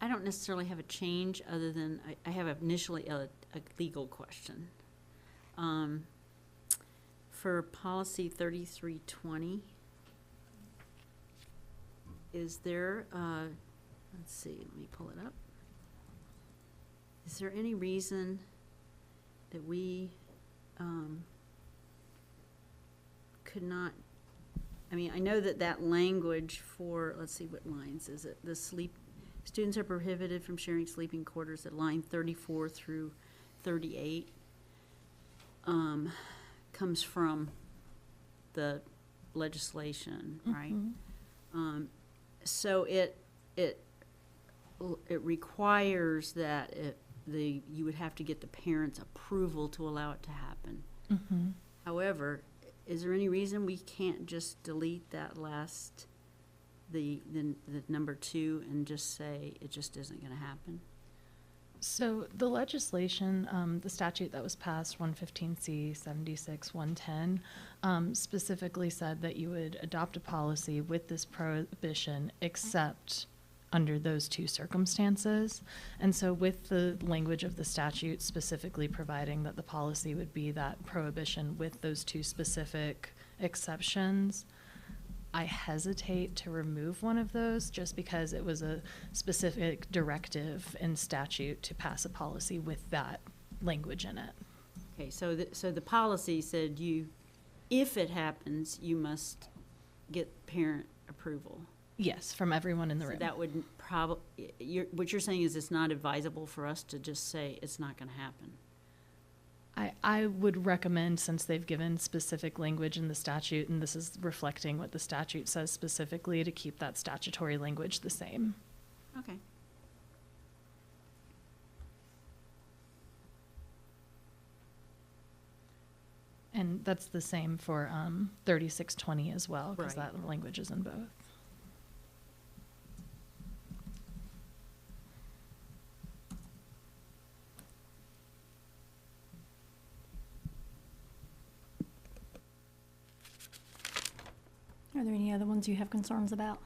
I don't necessarily have a change other than I have initially a legal question. For policy 3320, is there, let's see, let me pull it up. Is there any reason that we could not, I mean, I know that language for, let's see, what lines is it? The students are prohibited from sharing sleeping quarters at line 34 through 38 comes from the legislation, right? Mm-hmm. So it requires that you would have to get the parents' approval to allow it to happen. Mm-hmm. However, is there any reason we can't just delete that last, the number 2 and just say it just isn't going to happen? So the legislation, the statute that was passed, 115C 76-110, specifically said that you would adopt a policy with this prohibition except under those two circumstances. And so with the language of the statute specifically providing that the policy would be that prohibition with those two specific exceptions, I hesitate to remove one of those just because it was a specific directive in statute to pass a policy with that language in it. Okay, so the policy said if it happens, you must get parent approval. Yes, from everyone in the So room. that would what you're saying is it's not advisable for us to just say it's not going to happen. I would recommend, since they've given specific language in the statute, and this is reflecting what the statute says specifically, to keep that statutory language the same. Okay. And that's the same for 3620 as well, because Right. that language is in both. Are there any other ones you have concerns about?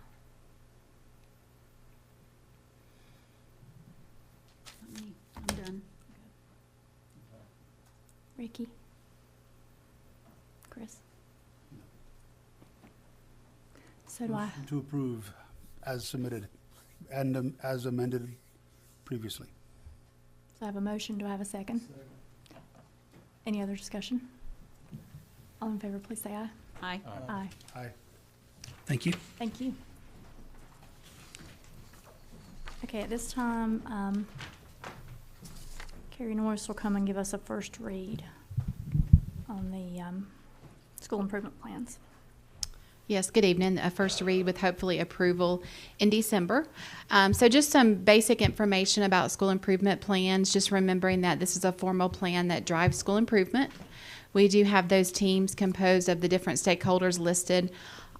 I'm done. Ricky? Chris? So do I. Motion to approve as submitted and as amended previously. So I have a motion. Do I have a second? Any other discussion? All in favor, please say aye. Aye. Aye. Aye. Thank you. Thank you. Okay, at this time, Carrie Norris will come and give us a first read on the school improvement plans. Yes, good evening. A first read with hopefully approval in December. So just some basic information about school improvement plans, just remembering that this is a formal plan that drives school improvement. We do have those teams composed of the different stakeholders listed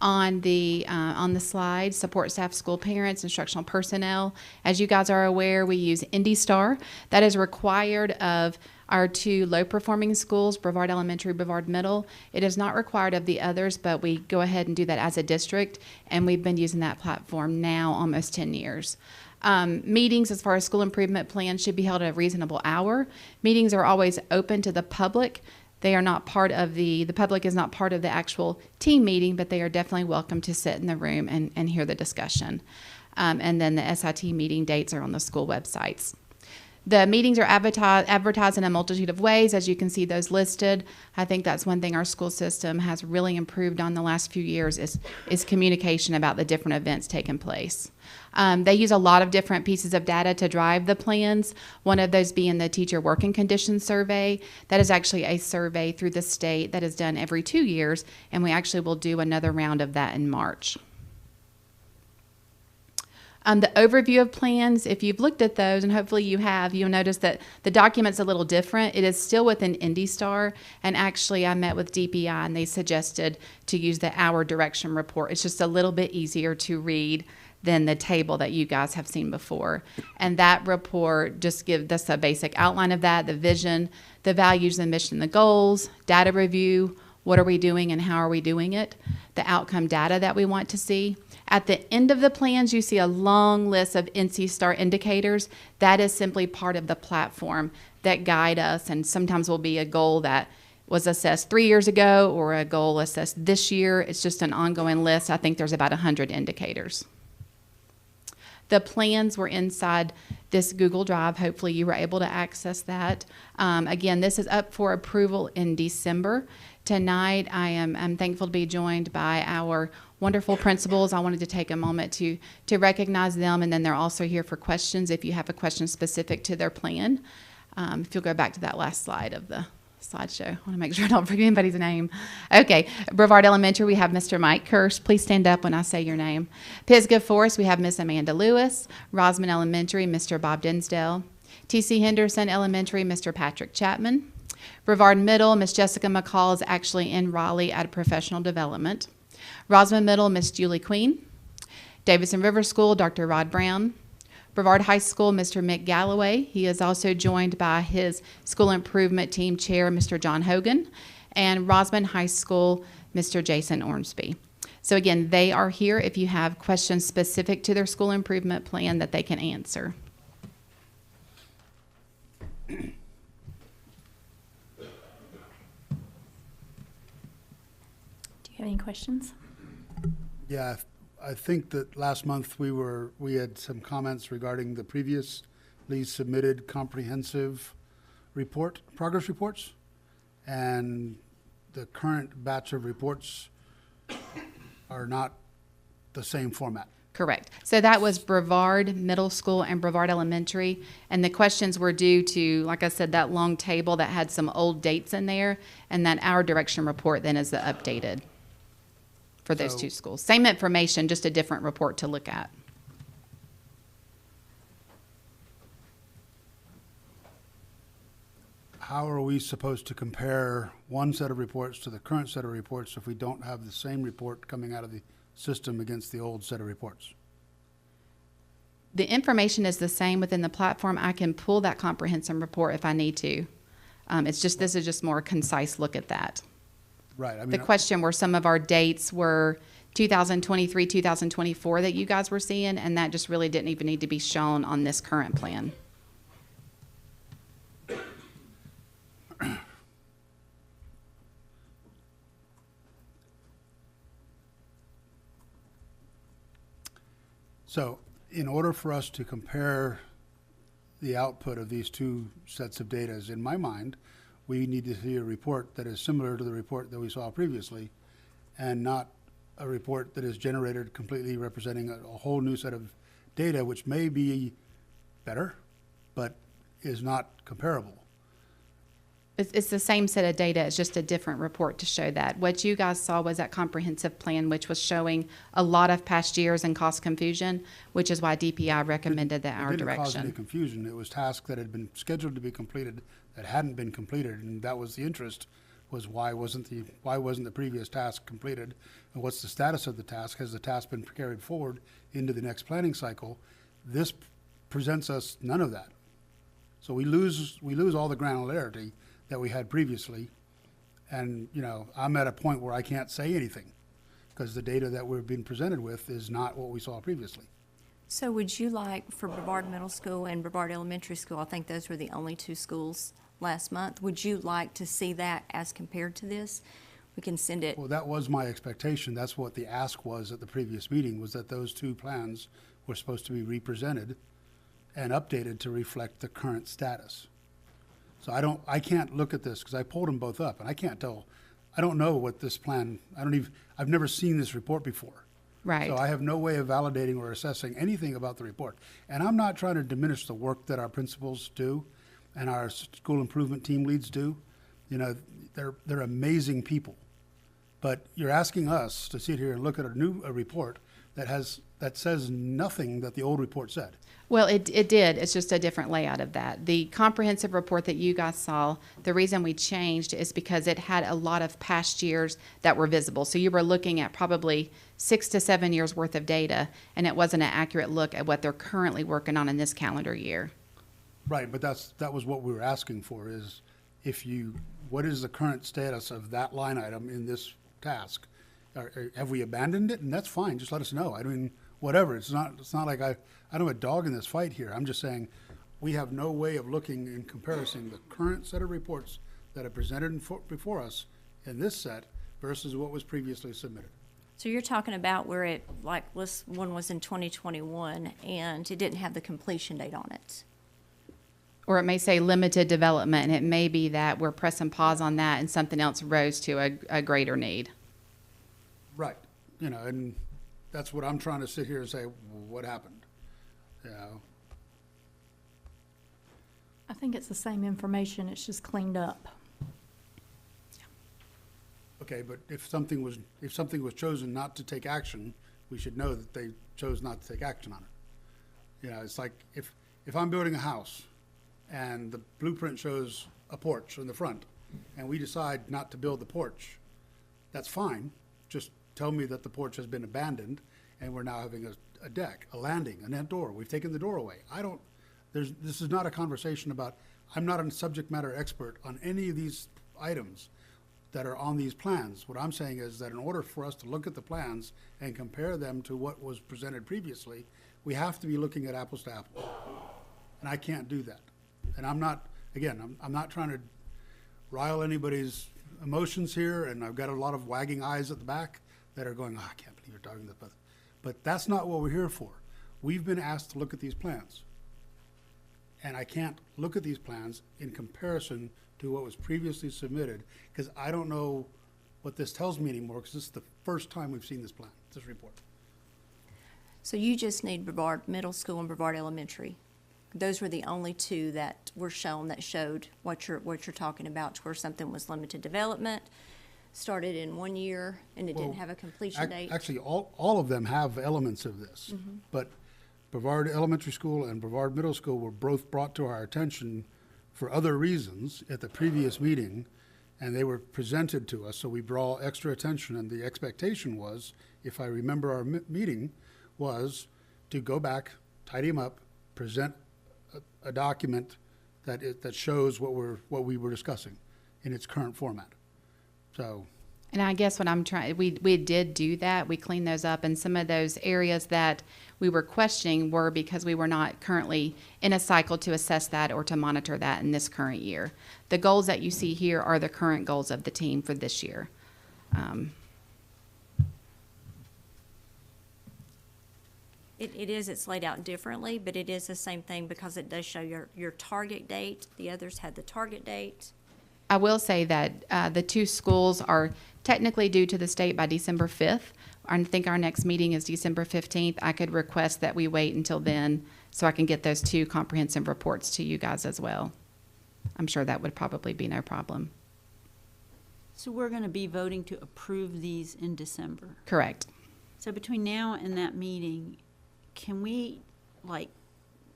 on the slide: support staff, school parents, instructional personnel. As you guys are aware, we use IndyStar. That is required of our two low-performing schools, Brevard Elementary, Brevard Middle. It is not required of the others, but we go ahead and do that as a district, and we've been using that platform now almost 10 years. Meetings as far as school improvement plans should be held at a reasonable hour. Meetings are always open to the public. They are not part of the public is not part of the actual team meeting, but they are definitely welcome to sit in the room and hear the discussion. And then the SIT meeting dates are on the school websites. The meetings are advertised in a multitude of ways, as you can see those listed. I think that's one thing our school system has really improved on the last few years is communication about the different events taking place. They use a lot of different pieces of data to drive the plans, one of those being the Teacher Working Conditions Survey. That is actually a survey through the state that is done every 2 years, and we actually will do another round of that in March. The overview of plans, if you've looked at those, and hopefully you have, you'll notice that the document's a little different. It is still within IndyStar, and actually I met with DPI and they suggested to use the Hour Direction Report. It's just a little bit easier to read than the table that you guys have seen before. And that report just gives us a basic outline of that, the vision, the values, the mission, the goals, data review, what are we doing and how are we doing it, the outcome data that we want to see. At the end of the plans, you see a long list of NC STAR indicators. That is simply part of the platform that guide us, and sometimes will be a goal that was assessed 3 years ago or a goal assessed this year. It's just an ongoing list. I think there's about 100 indicators. The plans were inside this Google Drive. Hopefully you were able to access that. Again, this is up for approval in December. Tonight, I'm thankful to be joined by our wonderful principals. I wanted to take a moment to recognize them, and then they're also here for questions if you have a question specific to their plan. If you'll go back to that last slide of the slideshow. I want to make sure I don't forget anybody's name. Okay, Brevard Elementary, we have Mr. Mike Kirsch. Please stand up when I say your name. Pisgah Forest, we have Miss Amanda Lewis. Rosman Elementary, Mr. Bob Dinsdale. TC Henderson Elementary, Mr. Patrick Chapman. Brevard Middle, Miss Jessica McCall is actually in Raleigh at a professional development. Rosman Middle, Miss Julie Queen. Davidson River School, Dr. Rod Brown. Brevard High School, Mr. Mick Galloway. He is also joined by his school improvement team chair, Mr. John Hogan. And Rosman High School, Mr. Jason Ormsby. So again, they are here if you have questions specific to their school improvement plan that they can answer. Do you have any questions? Yeah, I think that last month we had some comments regarding the previously submitted comprehensive progress reports, and the current batch of reports are not the same format. Correct. So that was Brevard Middle School and Brevard Elementary. And the questions were due to, like I said, that long table that had some old dates in there. And that our direction report then is the updated for those two schools. Same information, just a different report to look at. How are we supposed to compare one set of reports to the current set of reports if we don't have the same report coming out of the system against the old set of reports? The information is the same within the platform. I can pull that comprehensive report if I need to. This is just more a concise look at that. Right. I mean, The question were some of our dates were 2023, 2024 that you guys were seeing, and that just really didn't even need to be shown on this current plan. So in order for us to compare the output of these two sets of data, in my mind, we need to see a report that is similar to the report that we saw previously, and not a report that is generated completely representing a whole new set of data, which may be better, but is not comparable. It's the same set of data, it's just a different report to show that. What you guys saw was that comprehensive plan, which was showing a lot of past years and cost confusion, which is why DPI recommended that our It didn't cause any direction. confusion. It was tasks that had been scheduled to be completed that hadn't been completed, and that was the interest, was why wasn't the previous task completed? And what's the status of the task? Has the task been carried forward into the next planning cycle? This presents us none of that. So we lose all the granularity that we had previously. And, I'm at a point where I can't say anything because the data that we've been presented with is not what we saw previously. So would you like, for Brevard Middle School and Brevard Elementary School, I think those were the only two schools last month, would you like to see that as compared to this? We can send it. Well, that was my expectation. That's what the ask was at the previous meeting, was that those two plans were supposed to be represented and updated to reflect the current status. So I can't look at this because I pulled them both up and I can't tell. I don't know what this plan, I've never seen this report before. Right. So I have no way of validating or assessing anything about the report. And I'm not trying to diminish the work that our principals do and our school improvement team leads do. They're amazing people. But you're asking us to sit here and look at a report that says nothing that the old report said. Well, it did. It's just a different layout of that. The comprehensive report that you guys saw, the reason we changed is because it had a lot of past years that were visible. So you were looking at probably 6 to 7 years worth of data, and it wasn't an accurate look at what they're currently working on in this calendar year. Right, but that was what we were asking for, is what is the current status of that line item in this task? Have we abandoned it? And that's fine, just let us know. I mean, whatever, it's not like I don't have a dog in this fight here. I'm just saying, we have no way of looking in comparison the current set of reports that are presented before us in this set versus what was previously submitted. So you're talking about where one was in 2021 and it didn't have the completion date on it. Or it may say limited development, and it may be that we're pressing pause on that and something else rose to a greater need. Right, and that's what I'm trying to sit here and say, what happened? I think it's the same information, it's just cleaned up. Okay, but if something was chosen not to take action, we should know that they chose not to take action on it. It's like if I'm building a house and the blueprint shows a porch in the front and we decide not to build the porch, that's fine. Just tell me that the porch has been abandoned and we're now having a deck, a landing, a net door. We've taken the door away. This is not a conversation about, I'm not a subject matter expert on any of these items that are on these plans. What I'm saying is that in order for us to look at the plans and compare them to what was presented previously, we have to be looking at apples to apples. And I can't do that. And I'm not trying to rile anybody's emotions here, and I've got a lot of wagging eyes at the back. that are going, oh, I can't believe you're talking about this. But that's not what we're here for. We've been asked to look at these plans. And I can't look at these plans in comparison to what was previously submitted, because I don't know what this tells me anymore, because this is the first time we've seen this plan, this report. So you just need Brevard Middle School and Brevard Elementary. Those were the only two that were shown that showed what you're talking about, where something was limited development, started in 1 year, and it didn't have a completion date. Actually, all of them have elements of this, but Brevard Elementary School and Brevard Middle School were both brought to our attention for other reasons at the previous meeting, and they were presented to us, so we draw extra attention, and the expectation was, if I remember our meeting, was to go back, tidy them up, present a document that shows what we were discussing in its current format. So. And I guess what I'm trying, we did do that. We cleaned those up, and some of those areas that we were questioning were because we were not currently in a cycle to assess that or to monitor that in this current year. The goals that you see here are the current goals of the team for this year. It's laid out differently, but it is the same thing because it does show your target date. The others had the target date. I will say that the two schools are technically due to the state by December 5th. I think our next meeting is December 15th. I could request that we wait until then so I can get those two comprehensive reports to you guys as well. I'm sure that would probably be no problem. So we're going to be voting to approve these in December. Correct. So between now and that meeting, can we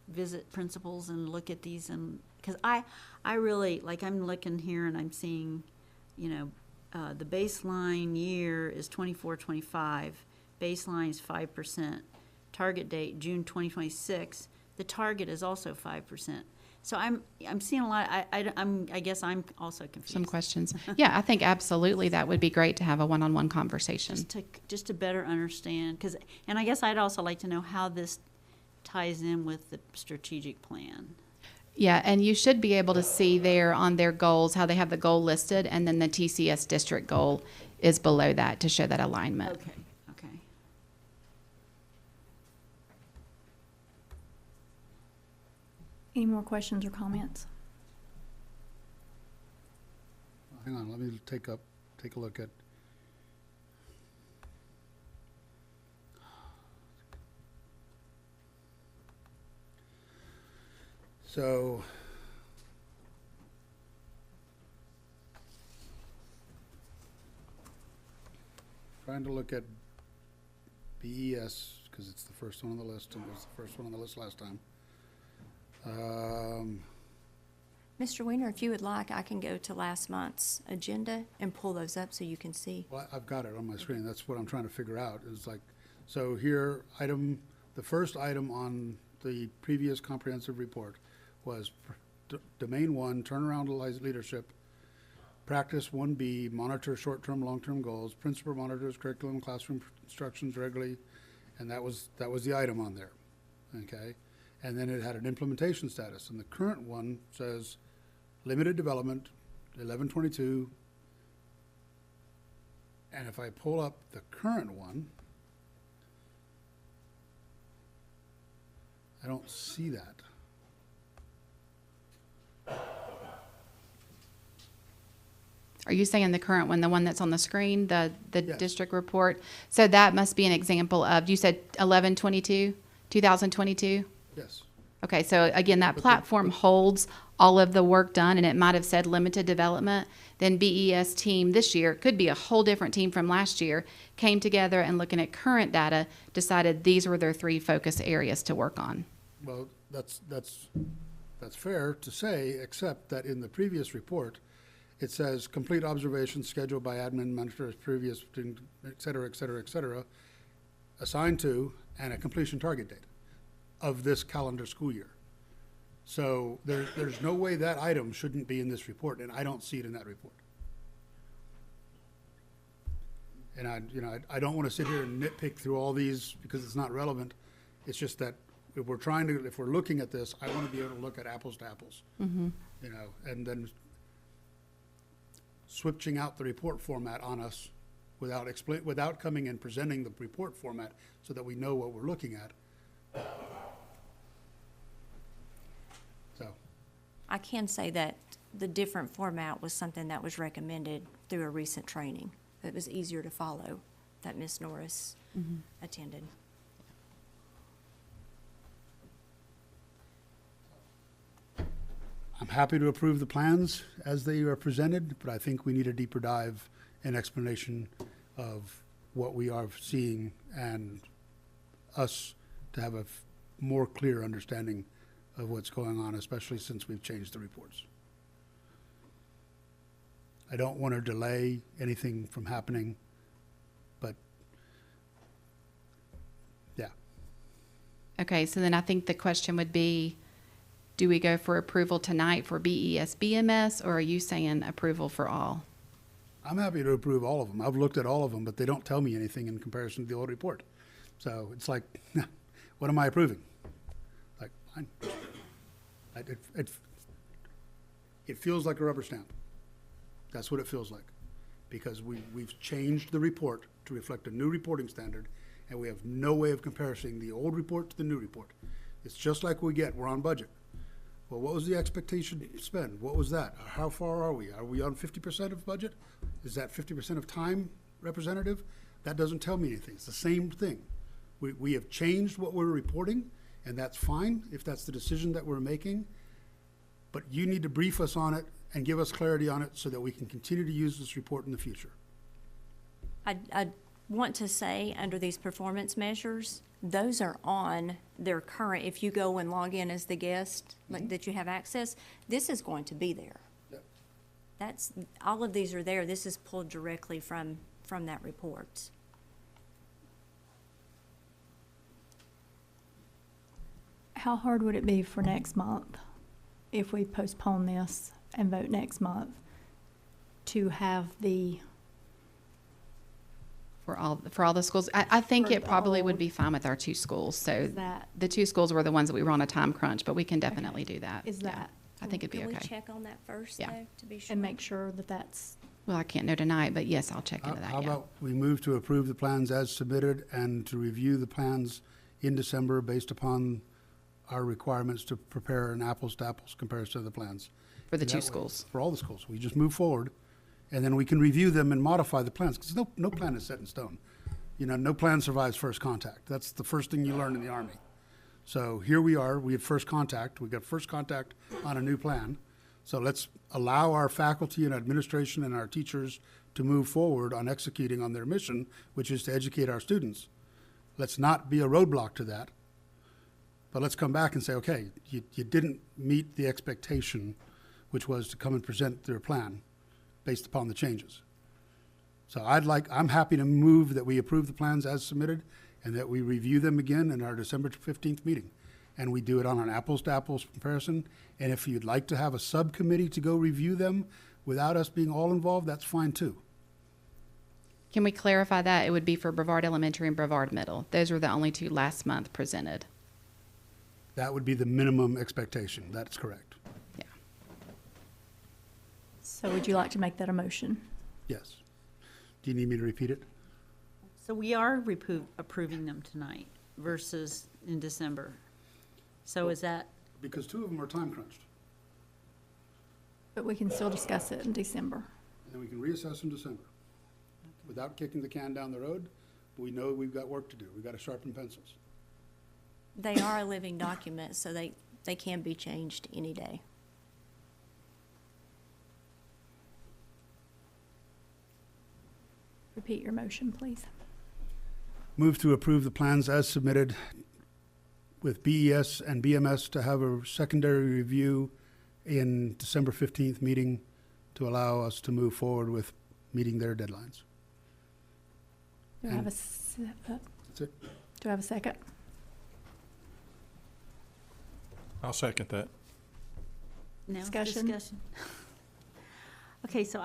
visit principals and look at these? And because I really, I'm looking here and I'm seeing, the baseline year is 24-25. Baseline is 5%. Target date, June 2026. The target is also 5%. So I'm seeing a lot. I guess I'm also confused. Some questions. Yeah, I think absolutely that would be great to have a one-on-one conversation. Just to better understand, and I guess I'd also like to know how this ties in with the strategic plan. Yeah, and you should be able to see there on their goals how they have the goal listed, and then the TCS district goal is below that to show that alignment. Okay. Any more questions or comments? Hang on, let me take a look at. So, trying to look at BES, because it's the first one on the list, and it was the first one on the list last time. Mr. Weiner, if you would like, I can go to last month's agenda and pull those up so you can see. Well, I've got it on my screen. That's what I'm trying to figure out. Is so here, the first item on the previous comprehensive report was Domain 1, turnaround leadership, practice 1B, monitor short-term, long-term goals, principal monitors curriculum, classroom instructions regularly, and that was the item on there, okay? And then it had an implementation status, and the current one says limited development, 1122, and if I pull up the current one, I don't see that. Are you saying the current one, the one that's on the screen, the Yes. district report? So that must be an example of, you said 1122, 2022? Yes. Okay, so again, that platform holds all of the work done, and it might have said limited development. Then BES team this year, could be a whole different team from last year, came together and looking at current data, decided these were their 3 focus areas to work on. Well, that's fair to say, except that in the previous report, it says complete observations scheduled by admin monitors previous, et cetera, assigned to, and a completion target date of this calendar school year. So there's no way that item shouldn't be in this report, and I don't see it in that report. And I don't want to sit here and nitpick through all these because it's not relevant. It's just that if we're looking at this, I want to be able to look at apples to apples. Mm-hmm. And then switching out the report format on us without coming and presenting the report format so that we know what we're looking at. So, I can say that the different format was something that was recommended through a recent training. It was easier to follow that Ms. Norris attended. I'm happy to approve the plans as they are presented, but I think we need a deeper dive and explanation of what we are seeing and us to have a more clear understanding of what's going on, especially since we've changed the reports. I don't want to delay anything from happening, but yeah. Okay, so then I think the question would be, do we go for approval tonight for BES, BMS, or are you saying approval for all? I'm happy to approve all of them. I've looked at all of them, but they don't tell me anything in comparison to the old report. So it's like, what am I approving? Like, fine. It feels like a rubber stamp. That's what it feels like. Because we've changed the report to reflect a new reporting standard, and we have no way of comparing the old report to the new report. It's just like we're on budget. Well, what was the expectation spend? What was that? How far are we? Are we on 50% of budget? Is that 50% of time representative? That doesn't tell me anything. It's the same thing. We have changed what we're reporting, and that's fine if that's the decision that we're making. But you need to brief us on it and give us clarity on it so that we can continue to use this report in the future. I want to say, under these performance measures, those are on their current, if you go and log in as the guest, like that you have access, this is going to be there. Yep. That's, all of these are there. This is pulled directly from that report. How hard would it be for next month, if we postpone this and vote next month, to have the For all the schools? I think For it probably would all. be fine with our two schools. So Is that- the two schools were the ones that we were on a time crunch, but we can definitely do that. Is Yeah. that- I think it'd be Can we okay. check on that first, Yeah. though, to be sure? and make sure that that's, Well, I can't know tonight, but yes, I'll check into that, How yeah. about we move to approve the plans as submitted and to review the plans in December based upon our requirements to prepare an apples-to-apples comparison of the plans. For the And two that way- schools. For all the schools. We just move forward, and then we can review them and modify the plans, because no plan is set in stone. You know, no plan survives first contact. That's the first thing you learn in the Army. So here we are, we have first contact. We got first contact on a new plan. So let's allow our faculty and administration and our teachers to move forward on executing on their mission, which is to educate our students. Let's not be a roadblock to that. But let's come back and say, okay, you didn't meet the expectation, which was to come and present their plan based upon the changes. So I'm happy to move that we approve the plans as submitted and that we review them again in our December 15th meeting. And we do it on an apples-to-apples comparison. And if you'd like to have a subcommittee to go review them without us being all involved, that's fine too. Can we clarify that? It would be for Brevard Elementary and Brevard Middle. Those were the only two last month presented. That would be the minimum expectation. That's correct. Yeah. so would you like to make that a motion? Yes. Do you need me to repeat it? So we are approving them tonight versus in December. So is that, Because two of them are time crunched. But we can still discuss it in December. And then we can reassess in December. Without kicking the can down the road, we know we've got work to do. We've got to sharpen pencils. They are a living document, so they can be changed any day. Repeat your motion, please. Move to approve the plans as submitted with BES and BMS to have a secondary review in December 15th meeting to allow us to move forward with meeting their deadlines. Do I have a, That's it. do I have a second? I'll second that. now Discussion? discussion? Okay, so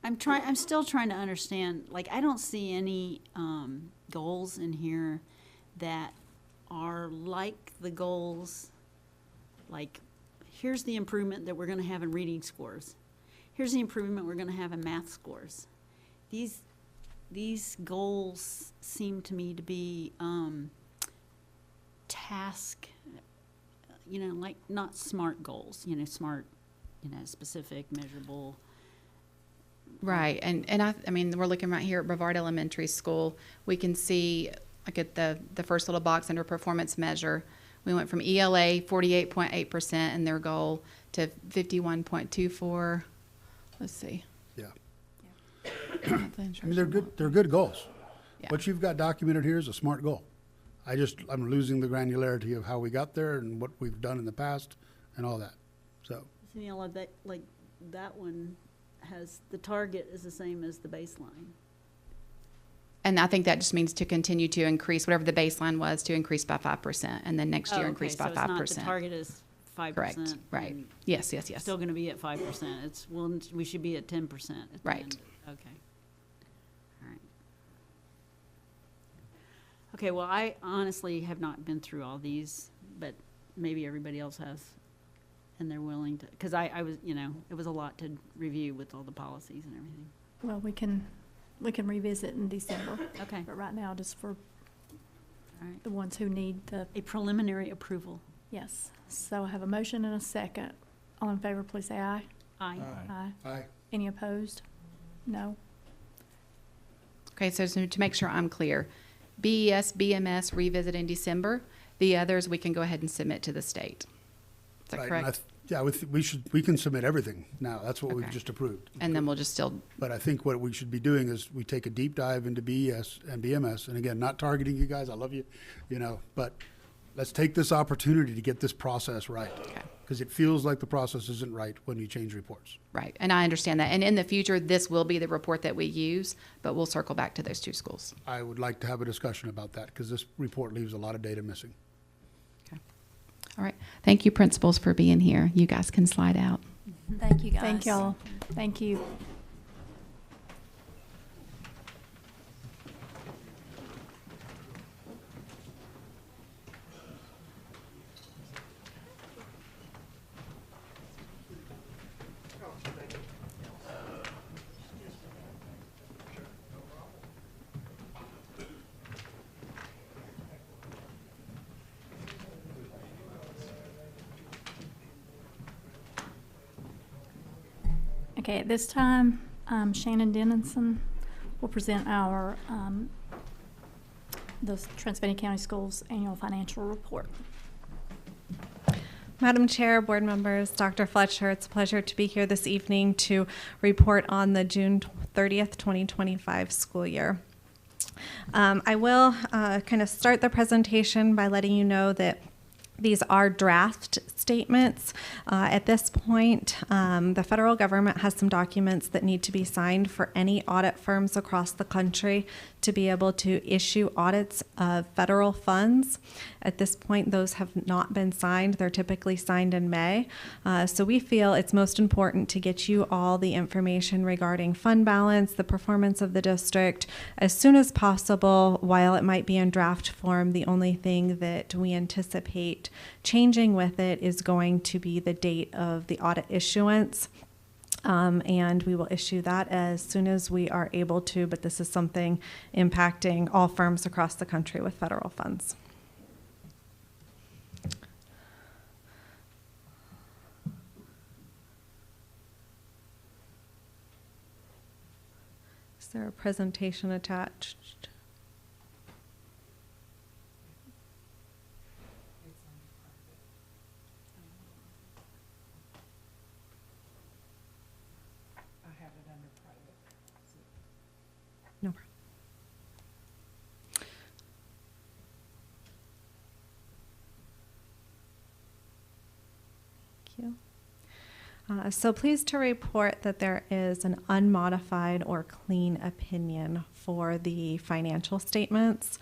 I'm still trying to understand, like, I don't see any goals in here that are like the goals, like, here's the improvement that we're gonna have in reading scores. here's the improvement we're going to have in math scores. These goals seem to me to be task, like not SMART goals, SMART, specific, measurable. Right, and I mean, we're looking right here at Brevard Elementary School. We can see, like at the first little box under performance measure, we went from ELA 48.8% in their goal to 51.24. Let's see. Yeah. I mean, they're good. They're good goals. Yeah. What you've got documented here is a SMART goal. I'm losing the granularity of how we got there and what we've done in the past and all that. So. Like that one has, the target is the same as the baseline. And I think that just means to continue to increase whatever the baseline was, to increase by 5%, and then next year increase by 5%. So it's not, the target is 5%. Correct. Right. Yes. Still going to be at 5%. We should be at 10%. Right. Okay. All right. Okay. Well, I honestly have not been through all these, but maybe everybody else has, and they're willing to. Because I was, it was a lot to review with all the policies and everything. Well, we can revisit in December. Okay. But right now, just for All right. the ones who need A preliminary approval. yes. So I have a motion and a second. All in favor, please say aye. Aye. Aye. Aye. Any opposed? No. Okay, so to make sure I'm clear, BES, BMS revisit in December. The others we can go ahead and submit to the state. Is that Right, correct? we can submit everything now. That's what we've Okay. just approved. And then we'll just still, But I think what we should be doing is we take a deep dive into BES and BMS. And again, not targeting you guys. I love you, but let's take this opportunity to get this process right. Because it feels like the process isn't right when you change reports. right, and I understand that. And in the future, this will be the report that we use, but we'll circle back to those two schools. I would like to have a discussion about that because this report leaves a lot of data missing. All right. Thank you, principals, for being here. You guys can slide out. Thank you, guys. Thank y'all. Thank you. Okay, at this time, Shannon Dennison will present our, the Transylvania County Schools Annual Financial Report. Madam Chair, board members, Dr. Fletcher, it's a pleasure to be here this evening to report on the June 30th, 2025 school year. I will kind of start the presentation by letting you know that these are draft statements. At this point, the federal government has some documents that need to be signed for any audit firms across the country to be able to issue audits of federal funds. At this point, those have not been signed. They're typically signed in May. So we feel it's most important to get you all the information regarding fund balance, the performance of the district, as soon as possible. While it might be in draft form, the only thing that we anticipate changing with it is going to be the date of the audit issuance. And we will issue that as soon as we are able to, but this is something impacting all firms across the country with federal funds. Is there a presentation attached? No problem. Thank you. So pleased to report that there is an unmodified or clean opinion for the financial statements.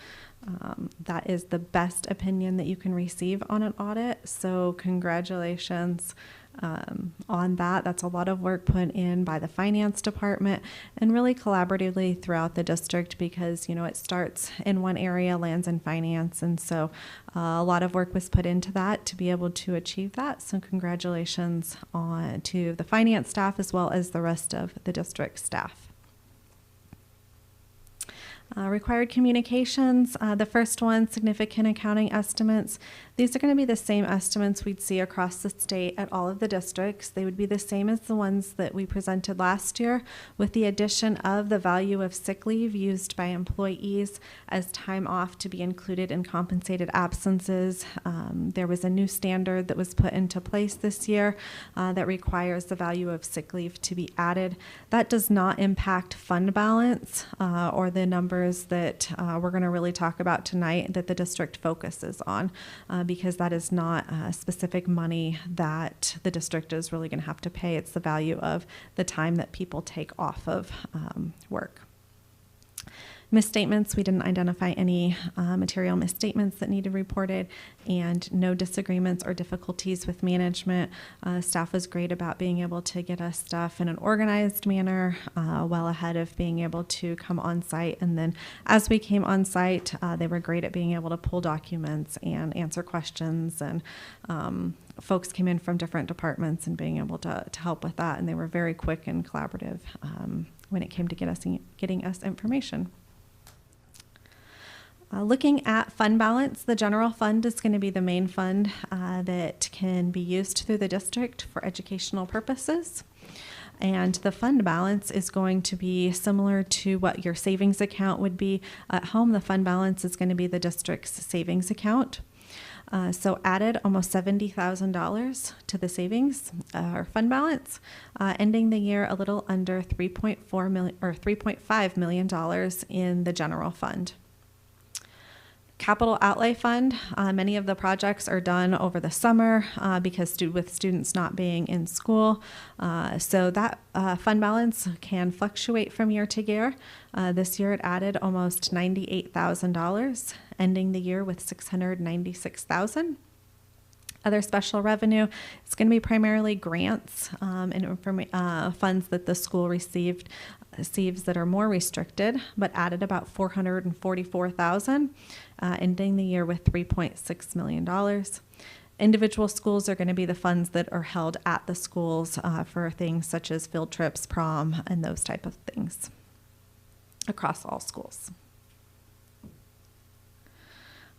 That is the best opinion that you can receive on an audit. So congratulations on that. That's a lot of work put in by the finance department and really collaboratively throughout the district because, you know, it starts in one area, lands in finance. And so a lot of work was put into that to be able to achieve that. So congratulations to the finance staff as well as the rest of the district staff. Required communications, the first one, significant accounting estimates. These are going to be the same estimates we'd see across the state at all of the districts. They would be the same as the ones that we presented last year, with the addition of the value of sick leave used by employees as time off to be included in compensated absences. There was a new standard that was put into place this year that requires the value of sick leave to be added. That does not impact fund balance or the numbers that we're going to really talk about tonight that the district focuses on because that is not specific money that the district is really going to have to pay. It's the value of the time that people take off of work. Misstatements, we didn't identify any material misstatements that needed reported, and no disagreements or difficulties with management. Staff was great about being able to get us stuff in an organized manner, well ahead of being able to come on site. And then as we came on site, they were great at being able to pull documents and answer questions. And folks came in from different departments and being able to help with that. And they were very quick and collaborative when it came to getting us information. Looking at fund balance, the general fund is going to be the main fund that can be used through the district for educational purposes. And the fund balance is going to be similar to what your savings account would be at home. The fund balance is going to be the district's savings account. So added almost $70,000 to the savings or fund balance, ending the year a little under $3.4 million or $3.5 million in the general fund. Capital outlay fund, many of the projects are done over the summer because with students not being in school. So that fund balance can fluctuate from year to year. This year it added almost $98,000, ending the year with $696,000. Other special revenue is going to be primarily grants and funds that the school receives that are more restricted, but added about $444,000, ending the year with $3.6 million. Individual schools are going to be the funds that are held at the schools for things such as field trips, prom, and those type of things across all schools.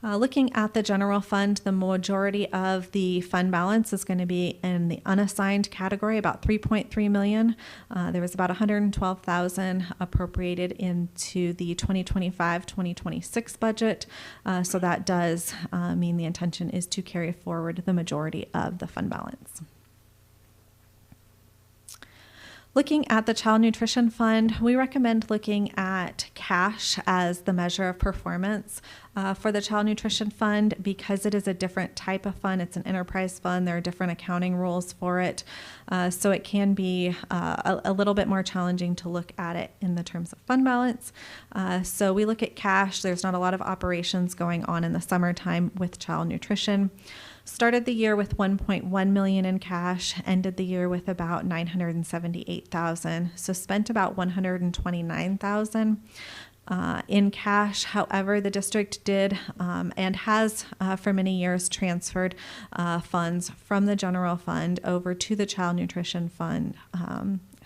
Looking at the general fund, the majority of the fund balance is going to be in the unassigned category, about $3.3 million. There was about $112,000 appropriated into the 2025-2026 budget. So that does mean the intention is to carry forward the majority of the fund balance. Looking at the Child Nutrition Fund, we recommend looking at cash as the measure of performance for the Child Nutrition Fund because it is a different type of fund. It's an enterprise fund. There are different accounting rules for it. So it can be a little bit more challenging to look at it in the terms of fund balance. So we look at cash. There's not a lot of operations going on in the summertime with child nutrition. Started the year with $1.1 million in cash, ended the year with about $978,000. So spent about $129,000 in cash. However, the district did and has for many years transferred funds from the general fund over to the Child Nutrition Fund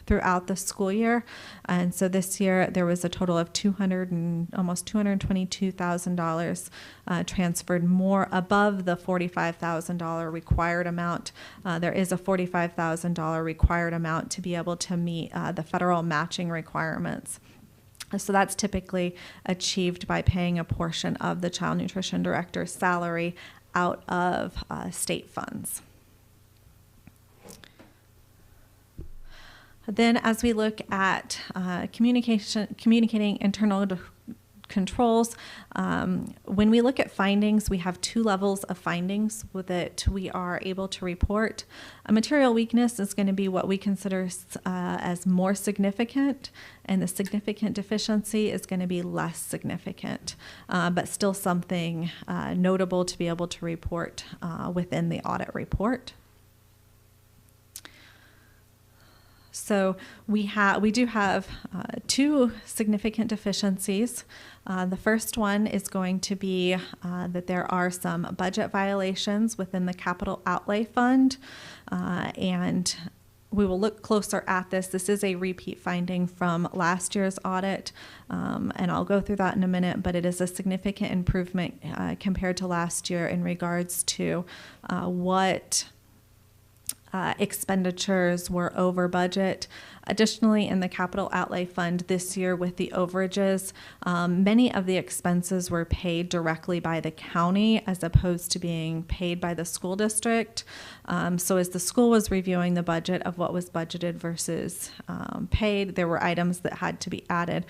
throughout the school year. And so this year there was a total of almost $222,000 transferred, more above the $45,000 required amount. There is a $45,000 required amount to be able to meet the federal matching requirements. So that's typically achieved by paying a portion of the child nutrition director's salary out of state funds. Then as we look at communicating internal controls, when we look at findings, we have two levels of findings that we are able to report. A material weakness is going to be what we consider as more significant, and the significant deficiency is going to be less significant, but still something notable to be able to report within the audit report. So we do have two significant deficiencies. The first one is going to be that there are some budget violations within the capital outlay fund, and we will look closer at this. This is a repeat finding from last year's audit, and I'll go through that in a minute, but it is a significant improvement compared to last year in regards to what expenditures were over budget. Additionally, in the capital outlay fund this year with the overages, many of the expenses were paid directly by the county as opposed to being paid by the school district. So as the school was reviewing the budget of what was budgeted versus paid, there were items that had to be added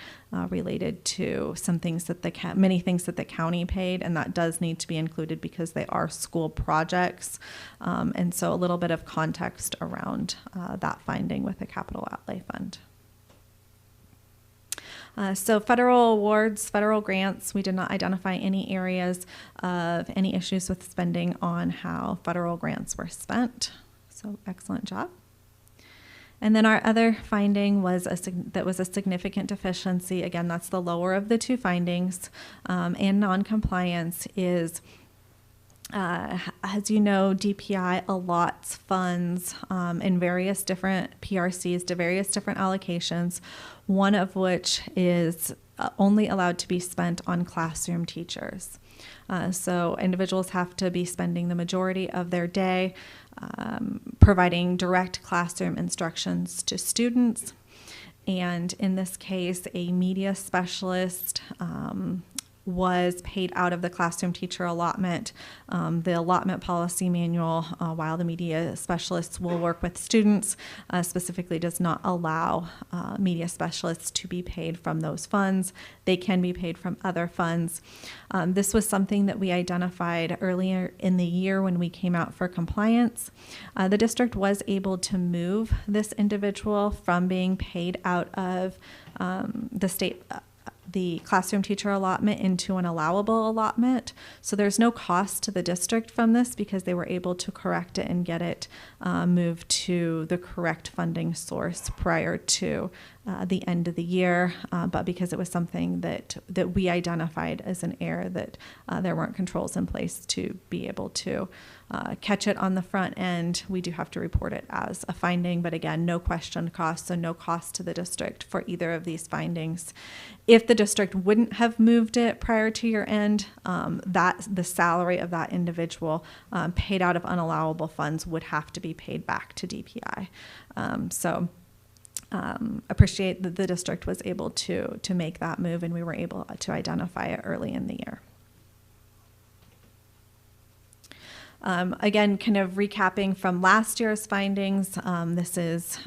related to some things that many things that the county paid, and that does need to be included because they are school projects. And so a little bit of context around that finding with the capital outlay fund. So federal awards, federal grants, we did not identify any areas of any issues with spending on how federal grants were spent. So excellent job. And then our other finding was that was a significant deficiency. Again, that's the lower of the two findings. And noncompliance is, as you know, DPI allots funds in various different PRCs to various different allocations, one of which is only allowed to be spent on classroom teachers. So individuals have to be spending the majority of their day providing direct classroom instructions to students. And in this case, a media specialist was paid out of the classroom teacher allotment. The allotment policy manual, while the media specialists will work with students, specifically does not allow media specialists to be paid from those funds. They can be paid from other funds. This was something that we identified earlier in the year when we came out for compliance. The district was able to move this individual from being paid out of the classroom teacher allotment into an allowable allotment. So there's no cost to the district from this because they were able to correct it and get it moved to the correct funding source prior to the end of the year. But because it was something that we identified as an error, that there weren't controls in place to be able to catch it on the front end, we do have to report it as a finding. But again, no question cost, so no cost to the district for either of these findings. If the district wouldn't have moved it prior to year end, the salary of that individual paid out of unallowable funds would have to be paid back to DPI. Appreciate that the district was able to make that move, and we were able to identify it early in the year. Again, kind of recapping from last year's findings, this is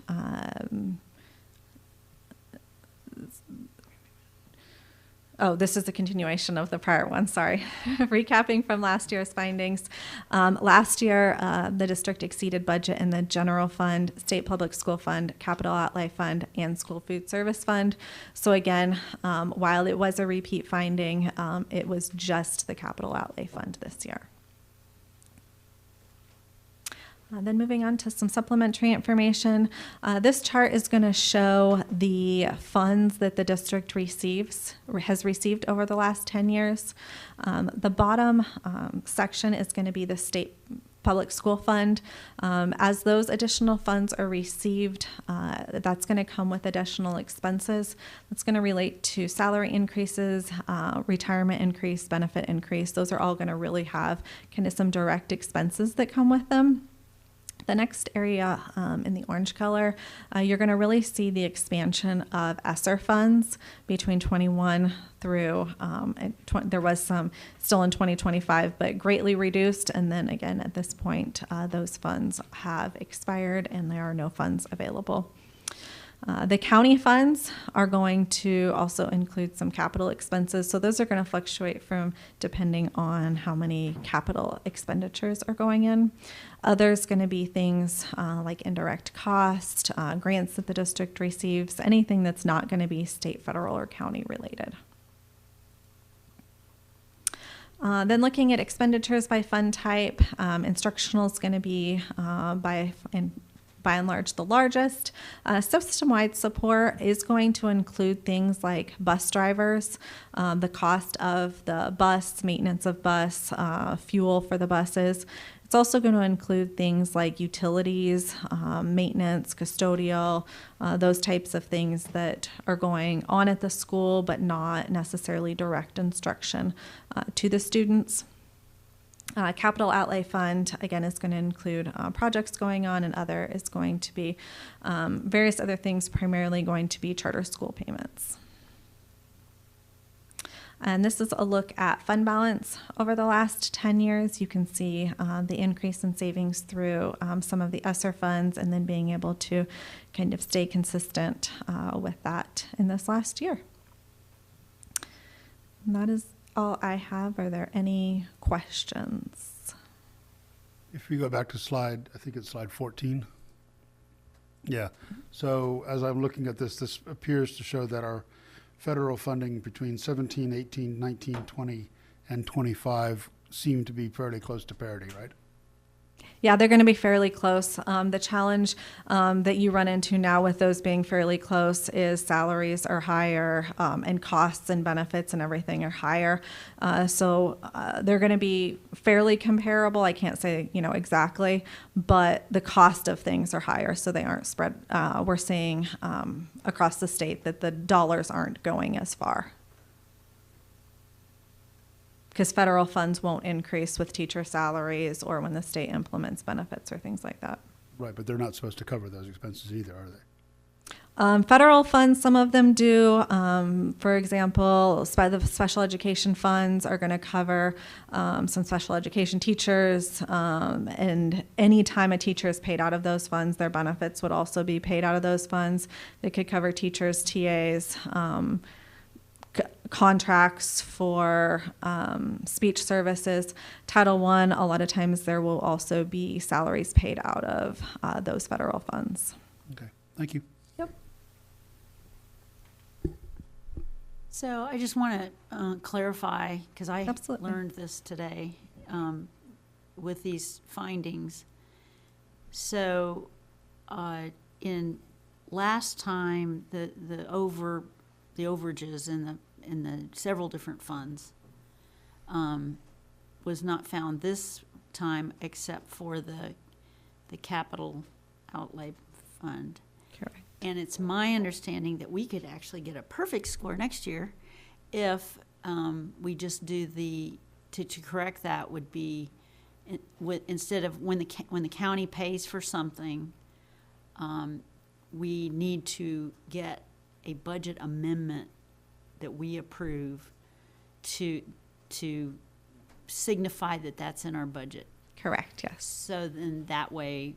this is a continuation of the prior one, sorry. Recapping from last year's findings. Last year, the district exceeded budget in the general fund, state public school fund, capital outlay fund, and school food service fund. So again, while it was a repeat finding, it was just the capital outlay fund this year. Then moving on to some supplementary information. This chart is going to show the funds that the district has received over the last 10 years. The bottom section is going to be the state public school fund. As those additional funds are received, that's going to come with additional expenses. That's going to relate to salary increases, retirement increase, benefit increase. Those are all going to really have kind of some direct expenses that come with them. The next area in the orange color, you're going to really see the expansion of ESSER funds between 21 through, there was some still in 2025, but greatly reduced. And then again, at this point, those funds have expired and there are no funds available. The county funds are going to also include some capital expenses. So those are going to fluctuate from depending on how many capital expenditures are going in. Others going to be things like indirect cost, grants that the district receives, anything that's not going to be state, federal, or county related. Then looking at expenditures by fund type, instructional is going to be by and large the largest. System-wide support is going to include things like bus drivers, the cost of the bus, maintenance of bus, fuel for the buses. It's also going to include things like utilities, maintenance, custodial, those types of things that are going on at the school, but not necessarily direct instruction to the students. Capital Outlay Fund, again, is going to include projects going on, and other is going to be various other things, primarily going to be charter school payments. And this is a look at fund balance over the last 10 years. You can see the increase in savings through some of the ESSER funds, and then being able to kind of stay consistent with that in this last year. And that is all I have. Are there any questions? If you go back to slide, I think it's slide 14. Yeah. So as I'm looking at this, this appears to show that our federal funding between 17, 18, 19, 20, and 25 seem to be fairly close to parity, right? Yeah, they're going to be fairly close. The challenge that you run into now with those being fairly close is salaries are higher, and costs and benefits and everything are higher. So they're going to be fairly comparable. I can't say, exactly, but the cost of things are higher, so they aren't spread. We're seeing across the state that the dollars aren't going as far, because federal funds won't increase with teacher salaries or when the state implements benefits or things like that. Right, but they're not supposed to cover those expenses either, are they? Federal funds, some of them do. For example, the special education funds are going to cover some special education teachers, and any time a teacher is paid out of those funds, their benefits would also be paid out of those funds. They could cover teachers, TAs, contracts for speech services. Title I, a lot of times there will also be salaries paid out of those federal funds. Okay, thank you. Yep. So I just want to clarify, because I Absolutely. learned this today with these findings. So in last time, the overages in the several different funds was not found this time, except for the capital outlay fund. Correct. And it's my understanding that we could actually get a perfect score next year if we just do to correct that would be instead of when the county pays for something, we need to get a budget amendment that we approve to signify that that's in our budget. Correct, yes. So then that way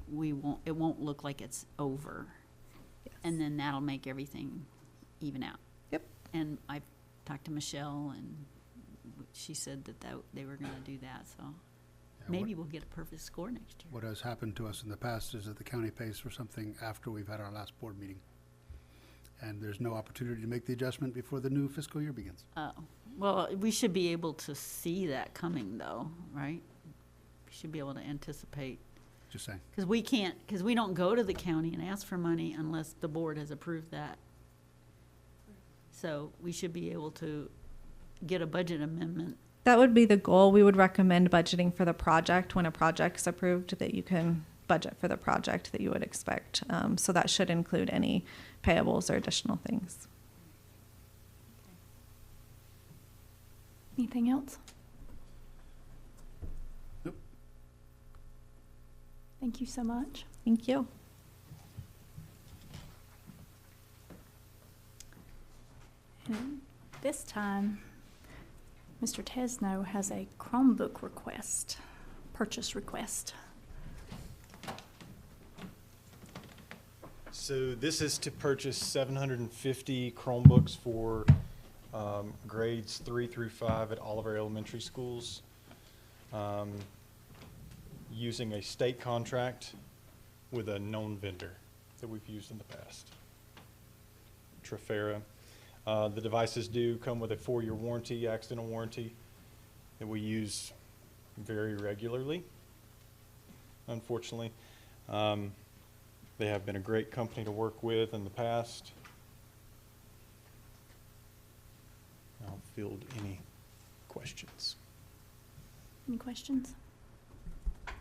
it won't look like it's over. Yes. And then that'll make everything even out. Yep. And I talked to Michelle, and she said that they were going to do that, so maybe we'll get a perfect score next year. What has happened to us in the past is that the county pays for something after we've had our last board meeting. And there's no opportunity to make the adjustment before the new fiscal year begins. Oh, well, we should be able to see that coming, though, right? We should be able to anticipate. Just saying. Because we don't go to the county and ask for money unless the board has approved that. So we should be able to get a budget amendment. That would be the goal. We would recommend budgeting for the project when a project's approved, that you can budget for the project that you would expect. So that should include any payables or additional things. Anything else? Nope. Thank you so much. Thank you. And this time, Mr. Tesno has a Chromebook request, purchase request. So this is to purchase 750 Chromebooks for grades 3 through 5 at all of our elementary schools, using a state contract with a known vendor that we've used in the past, Trafera. The devices do come with a 4-year warranty, accidental warranty, that we use very regularly, unfortunately. They have been a great company to work with in the past. I'll field any questions. Any questions? Do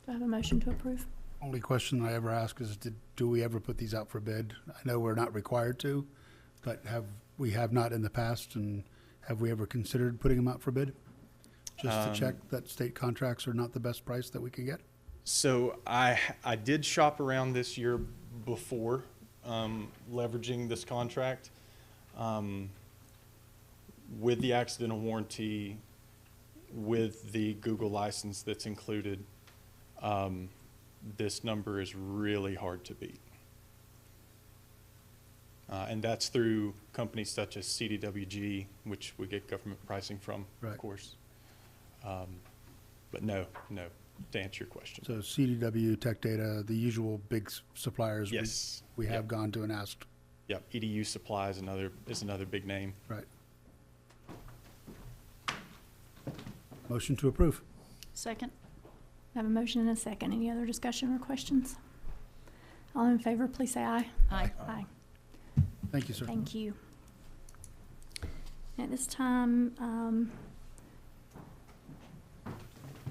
I have a motion to approve? Only question I ever ask is, do we ever put these out for bid? I know we're not required to, but we have not in the past, and have we ever considered putting them out for bid? Just to check that state contracts are not the best price that we can get? So I did shop around this year before leveraging this contract. With the accidental warranty, with the Google license that's included, this number is really hard to beat. And that's through companies such as CDWG, which we get government pricing from, Right. of course. But no, to answer your question. So CDW, Tech Data, the usual big suppliers. Yes. We have gone to and asked. Yep, EDU Supply is another big name. Right. Motion to approve. Second. I have a motion and a second. Any other discussion or questions? All in favor, please say aye. Aye. Aye. Thank you, sir. Thank you. At this time,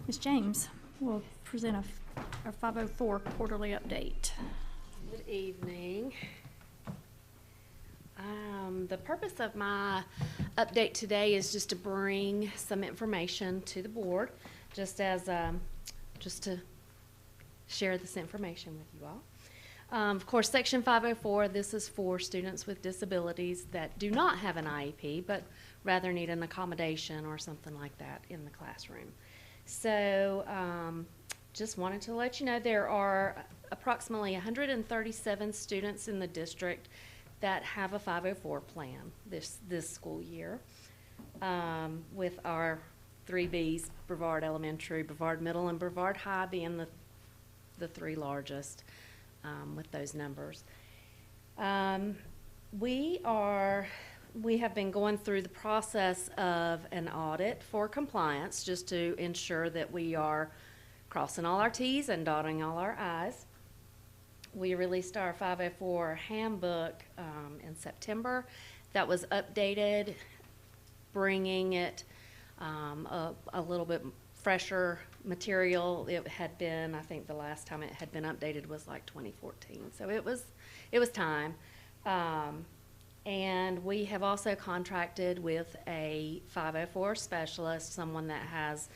Ms. James will present our 504 quarterly update. Good evening. The purpose of my update today is just to bring some information to the board, just to share this information with you all. Of course, Section 504, this is for students with disabilities that do not have an IEP, but rather need an accommodation or something like that in the classroom. So just wanted to let you know there are approximately 137 students in the district that have a 504 plan this school year, with our 3 Bs, Brevard Elementary, Brevard Middle, and Brevard High being the 3 largest with those numbers. We have been going through the process of an audit for compliance, just to ensure that we are crossing all our T's and dotting all our I's. We released our 504 handbook in September. That was updated, bringing it a little bit fresher material. It had been, I think the last time it had been updated was like 2014. So it was time. And we have also contracted with a 504 specialist, someone that has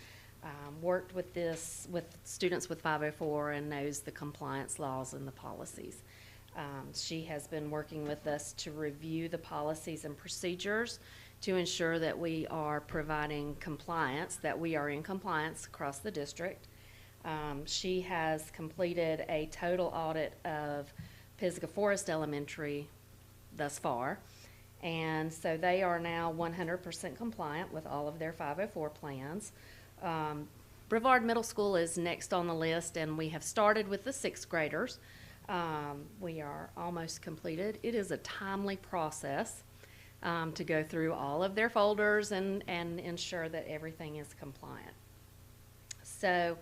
worked with students with 504 and knows the compliance laws and the policies. She has been working with us to review the policies and procedures to ensure that we are providing compliance, that we are in compliance across the district. She has completed a total audit of Pisgah Forest Elementary thus far, and so they are now 100% compliant with all of their 504 plans. Brevard Middle School is next on the list, and we have started with the 6th graders. We are almost completed. It is a timely process to go through all of their folders and ensure that everything is compliant. So,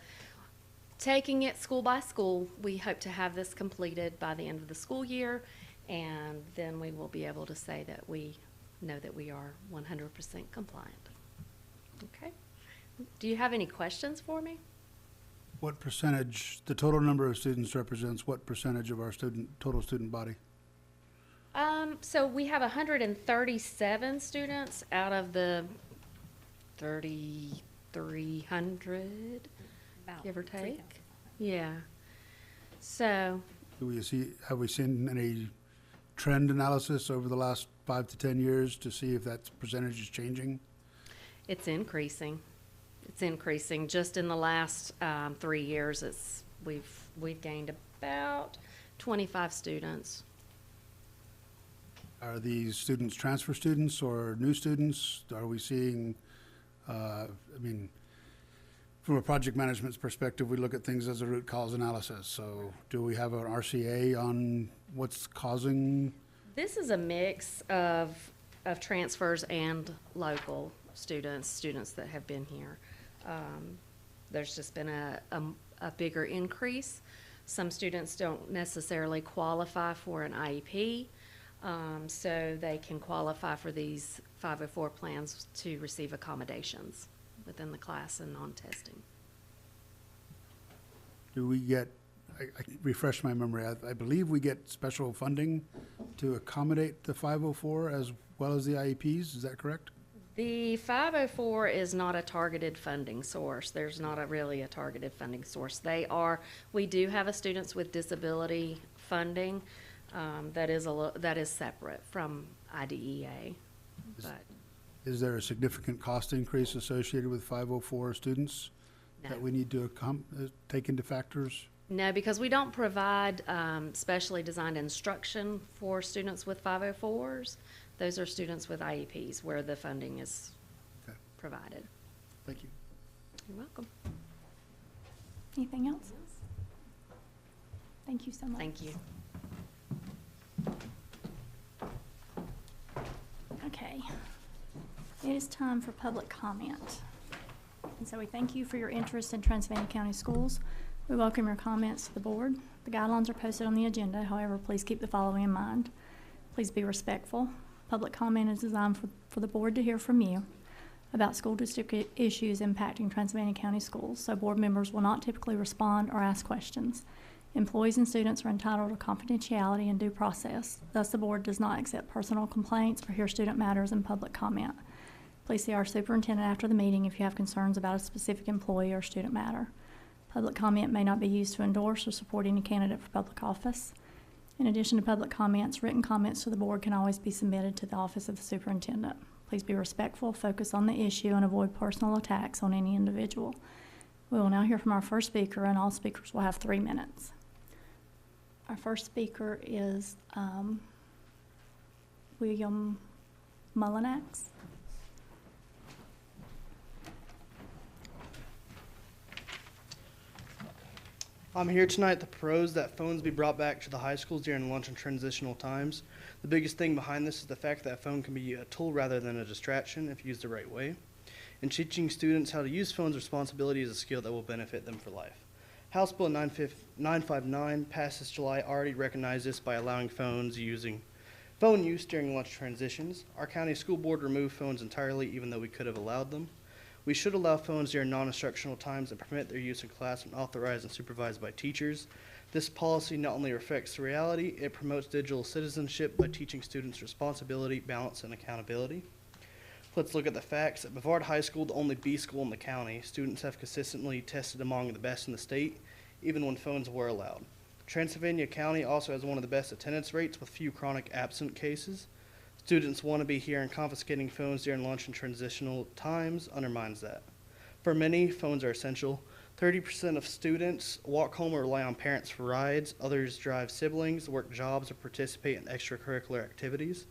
taking it school by school, we hope to have this completed by the end of the school year, and then we will be able to say that we know that we are 100% compliant. Okay? Do you have any questions for me? What percentage, the total number of students represents what percentage of our total student body? So we have 137 students out of the 3,300, give or take. Yeah. So. Have we seen any trend analysis over the last 5 to 10 years to see if that percentage is changing? It's increasing. It's increasing. Just in the last 3 years, we've gained about 25 students. Are these students transfer students or new students? Are we seeing, from a project management's perspective, we look at things as a root cause analysis. So do we have an RCA on what's causing? This is a mix of transfers and local students that have been here. There's just been a bigger increase Some students don't necessarily qualify for an IEP, so they can qualify for these 504 plans to receive accommodations within the class and non-testing. Do we get, I refresh my memory, I believe we get special funding to accommodate the 504 as well as the IEPs, is that correct? The 504 is not a targeted funding source. There's not really a targeted funding source. We do have a students with disability funding that is separate from IDEA. Is there a significant cost increase associated with 504 students that we need to take into factors? No, because we don't provide specially designed instruction for students with 504s. Those are students with IEPs where the funding is provided. Thank you. You're welcome. Anything else? Thank you so much. Thank you. Okay. It is time for public comment. And so we thank you for your interest in Transylvania County Schools. We welcome your comments to the board. The guidelines are posted on the agenda. However, please keep the following in mind. Please be respectful. Public comment is designed for the board to hear from you about school district issues impacting Transylvania County Schools, so board members will not typically respond or ask questions. Employees and students are entitled to confidentiality and due process. Thus, the board does not accept personal complaints or hear student matters in public comment. Please see our superintendent after the meeting if you have concerns about a specific employee or student matter. Public comment may not be used to endorse or support any candidate for public office. In addition to public comments, written comments to the board can always be submitted to the office of the superintendent. Please be respectful, focus on the issue, and avoid personal attacks on any individual. We will now hear from our first speaker, and all speakers will have 3 minutes. Our first speaker is William Mullinax. I'm here tonight to propose that phones be brought back to the high schools during lunch and transitional times. The biggest thing behind this is the fact that a phone can be a tool rather than a distraction if used the right way. And teaching students how to use phones responsibly is a skill that will benefit them for life. House Bill 959 passed this July already recognized this by allowing phone use during lunch transitions. Our county school board removed phones entirely even though we could have allowed them. We should allow phones during non-instructional times and permit their use in class when authorized and supervised by teachers. This policy not only reflects the reality, it promotes digital citizenship by teaching students responsibility, balance, and accountability. Let's look at the facts. At Brevard High School, the only B school in the county, students have consistently tested among the best in the state, even when phones were allowed. Transylvania County also has one of the best attendance rates with few chronic absent cases. Students want to be here, and confiscating phones during lunch and transitional times undermines that. For many, phones are essential. 30% of students walk home or rely on parents for rides. Others drive siblings, work jobs, or participate in extracurricular activities.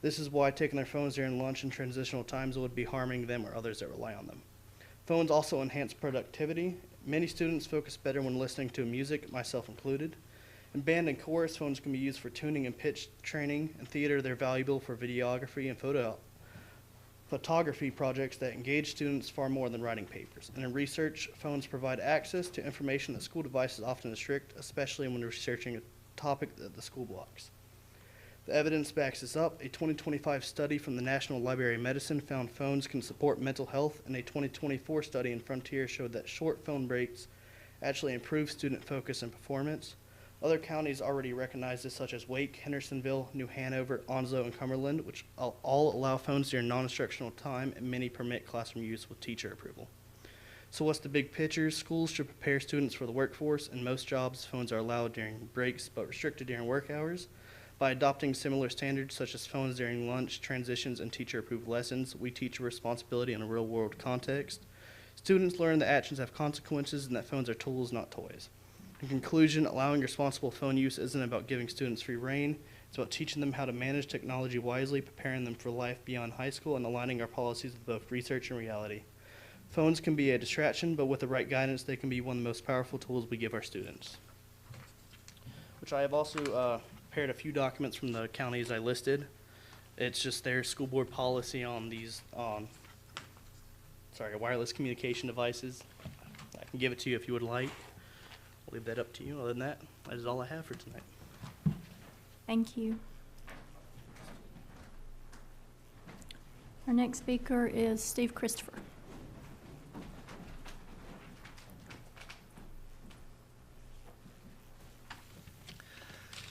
This is why taking their phones during lunch and transitional times would be harming them or others that rely on them. Phones also enhance productivity. Many students focus better when listening to music, myself included. In band and chorus, phones can be used for tuning and pitch training. In theater, they're valuable for videography and photography projects that engage students far more than writing papers. And in research, phones provide access to information that school devices often restrict, especially when researching a topic that the school blocks. The evidence backs this up. A 2025 study from the National Library of Medicine found phones can support mental health, and a 2024 study in Frontier showed that short phone breaks actually improve student focus and performance. Other counties already recognize this, such as Wake, Hendersonville, New Hanover, Onslow, and Cumberland, which all allow phones during non-instructional time, and many permit classroom use with teacher approval. So what's the big picture? Schools should prepare students for the workforce. In most jobs, phones are allowed during breaks but restricted during work hours. By adopting similar standards, such as phones during lunch, transitions, and teacher-approved lessons, we teach responsibility in a real-world context. Students learn that actions have consequences and that phones are tools, not toys. In conclusion, allowing responsible phone use isn't about giving students free rein. It's about teaching them how to manage technology wisely, preparing them for life beyond high school, and aligning our policies with both research and reality. Phones can be a distraction, but with the right guidance, they can be one of the most powerful tools we give our students. Which I have also prepared a few documents from the counties I listed. It's just their school board policy on these wireless communication devices. I can give it to you if you would like. I'll leave that up to you. Other than that, that is all I have for tonight. Thank you. Our next speaker is Steve Christopher.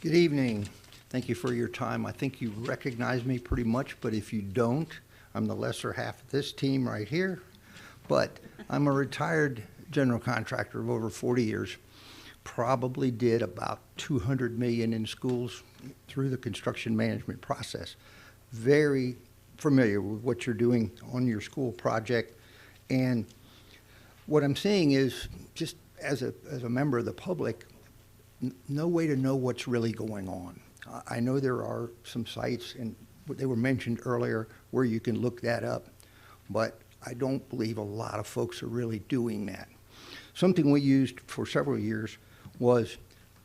Good evening. Thank you for your time. I think you recognize me pretty much, but if you don't, I'm the lesser half of this team right here. But I'm a retired general contractor of over 40 years. Probably did about 200 million in schools through the construction management process. Very familiar with what you're doing on your school project. And what I'm saying is, just as a member of the public, no way to know what's really going on. I know there are some sites, and they were mentioned earlier, where you can look that up, but I don't believe a lot of folks are really doing that. Something we used for several years was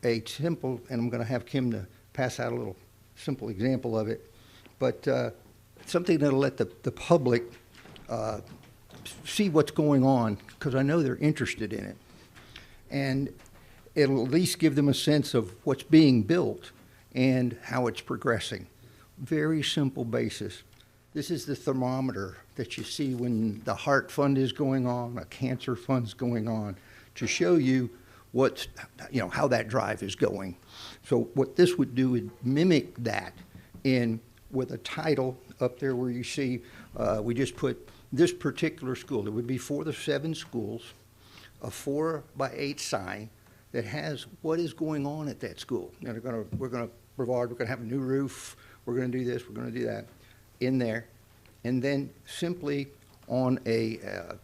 a simple, and I'm going to have Kim to pass out a little simple example of it, but something that'll let the public see what's going on, because I know they're interested in it. And it'll at least give them a sense of what's being built and how it's progressing. Very simple basis. This is the thermometer that you see when the heart fund is going on, a cancer fund's going on, to show you what's, how that drive is going. So what this would do would mimic that with a title up there where you see, we just put this particular school. It would be for the 7 schools, a 4x8 sign that has what is going on at that school. We're going to have a new roof, we're going to do this, we're going to do that in there, and then simply on a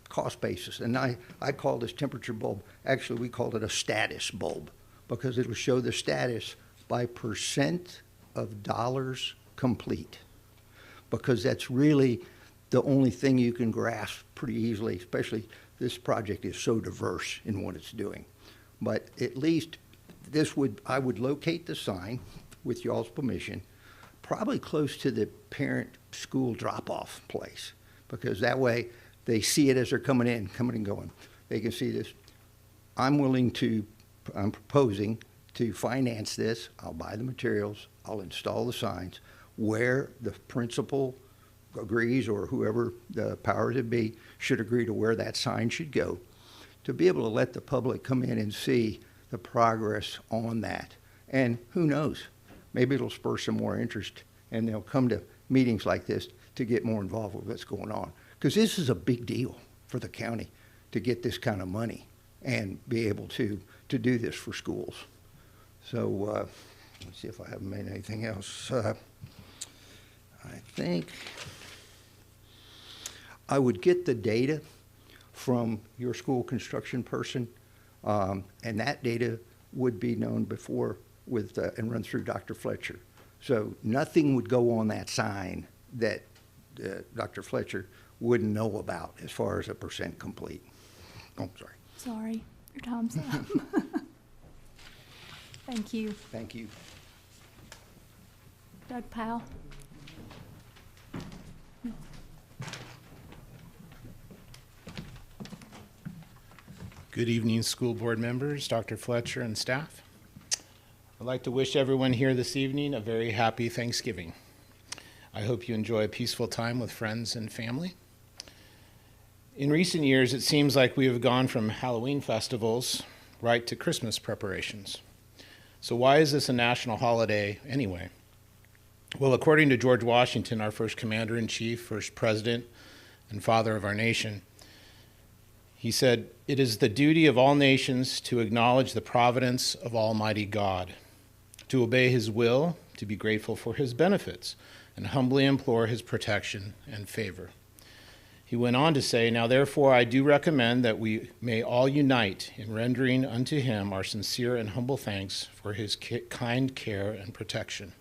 cost basis. And I call this temperature bulb, actually we called it a status bulb, because it will show the status by percent of dollars complete, because that's really the only thing you can grasp pretty easily, especially this project is so diverse in what it's doing. But at least I would locate the sign, with y'all's permission, probably close to the parent school drop-off place, because that way they see it as they're coming and going. They can see this. I'm proposing to finance this. I'll buy the materials, I'll install the signs where the principal agrees, or whoever the powers that be should agree to where that sign should go, to be able to let the public come in and see the progress on that. And who knows, maybe it'll spur some more interest, and they'll come to meetings like this to get more involved with what's going on. Because this is a big deal for the county to get this kind of money and be able to do this for schools. So let's see if I haven't made anything else. I think I would get the data from your school construction person, and that data would be known before and run through Dr. Fletcher. So nothing would go on that sign that Dr. Fletcher wouldn't know about as far as a percent complete. Oh, sorry. Sorry, your time's up. Thank you. Thank you. Doug Powell. Good evening, school board members, Dr. Fletcher, and staff. I'd like to wish everyone here this evening a very happy Thanksgiving. I hope you enjoy a peaceful time with friends and family. In recent years, it seems like we have gone from Halloween festivals right to Christmas preparations. So why is this a national holiday anyway? Well, according to George Washington, our first commander-in-chief, first president, and father of our nation, he said, "It is the duty of all nations to acknowledge the providence of Almighty God, to obey his will, to be grateful for his benefits, and humbly implore his protection and favor." He went on to say, "Now therefore I do recommend that we may all unite in rendering unto him our sincere and humble thanks for his kind care and protection."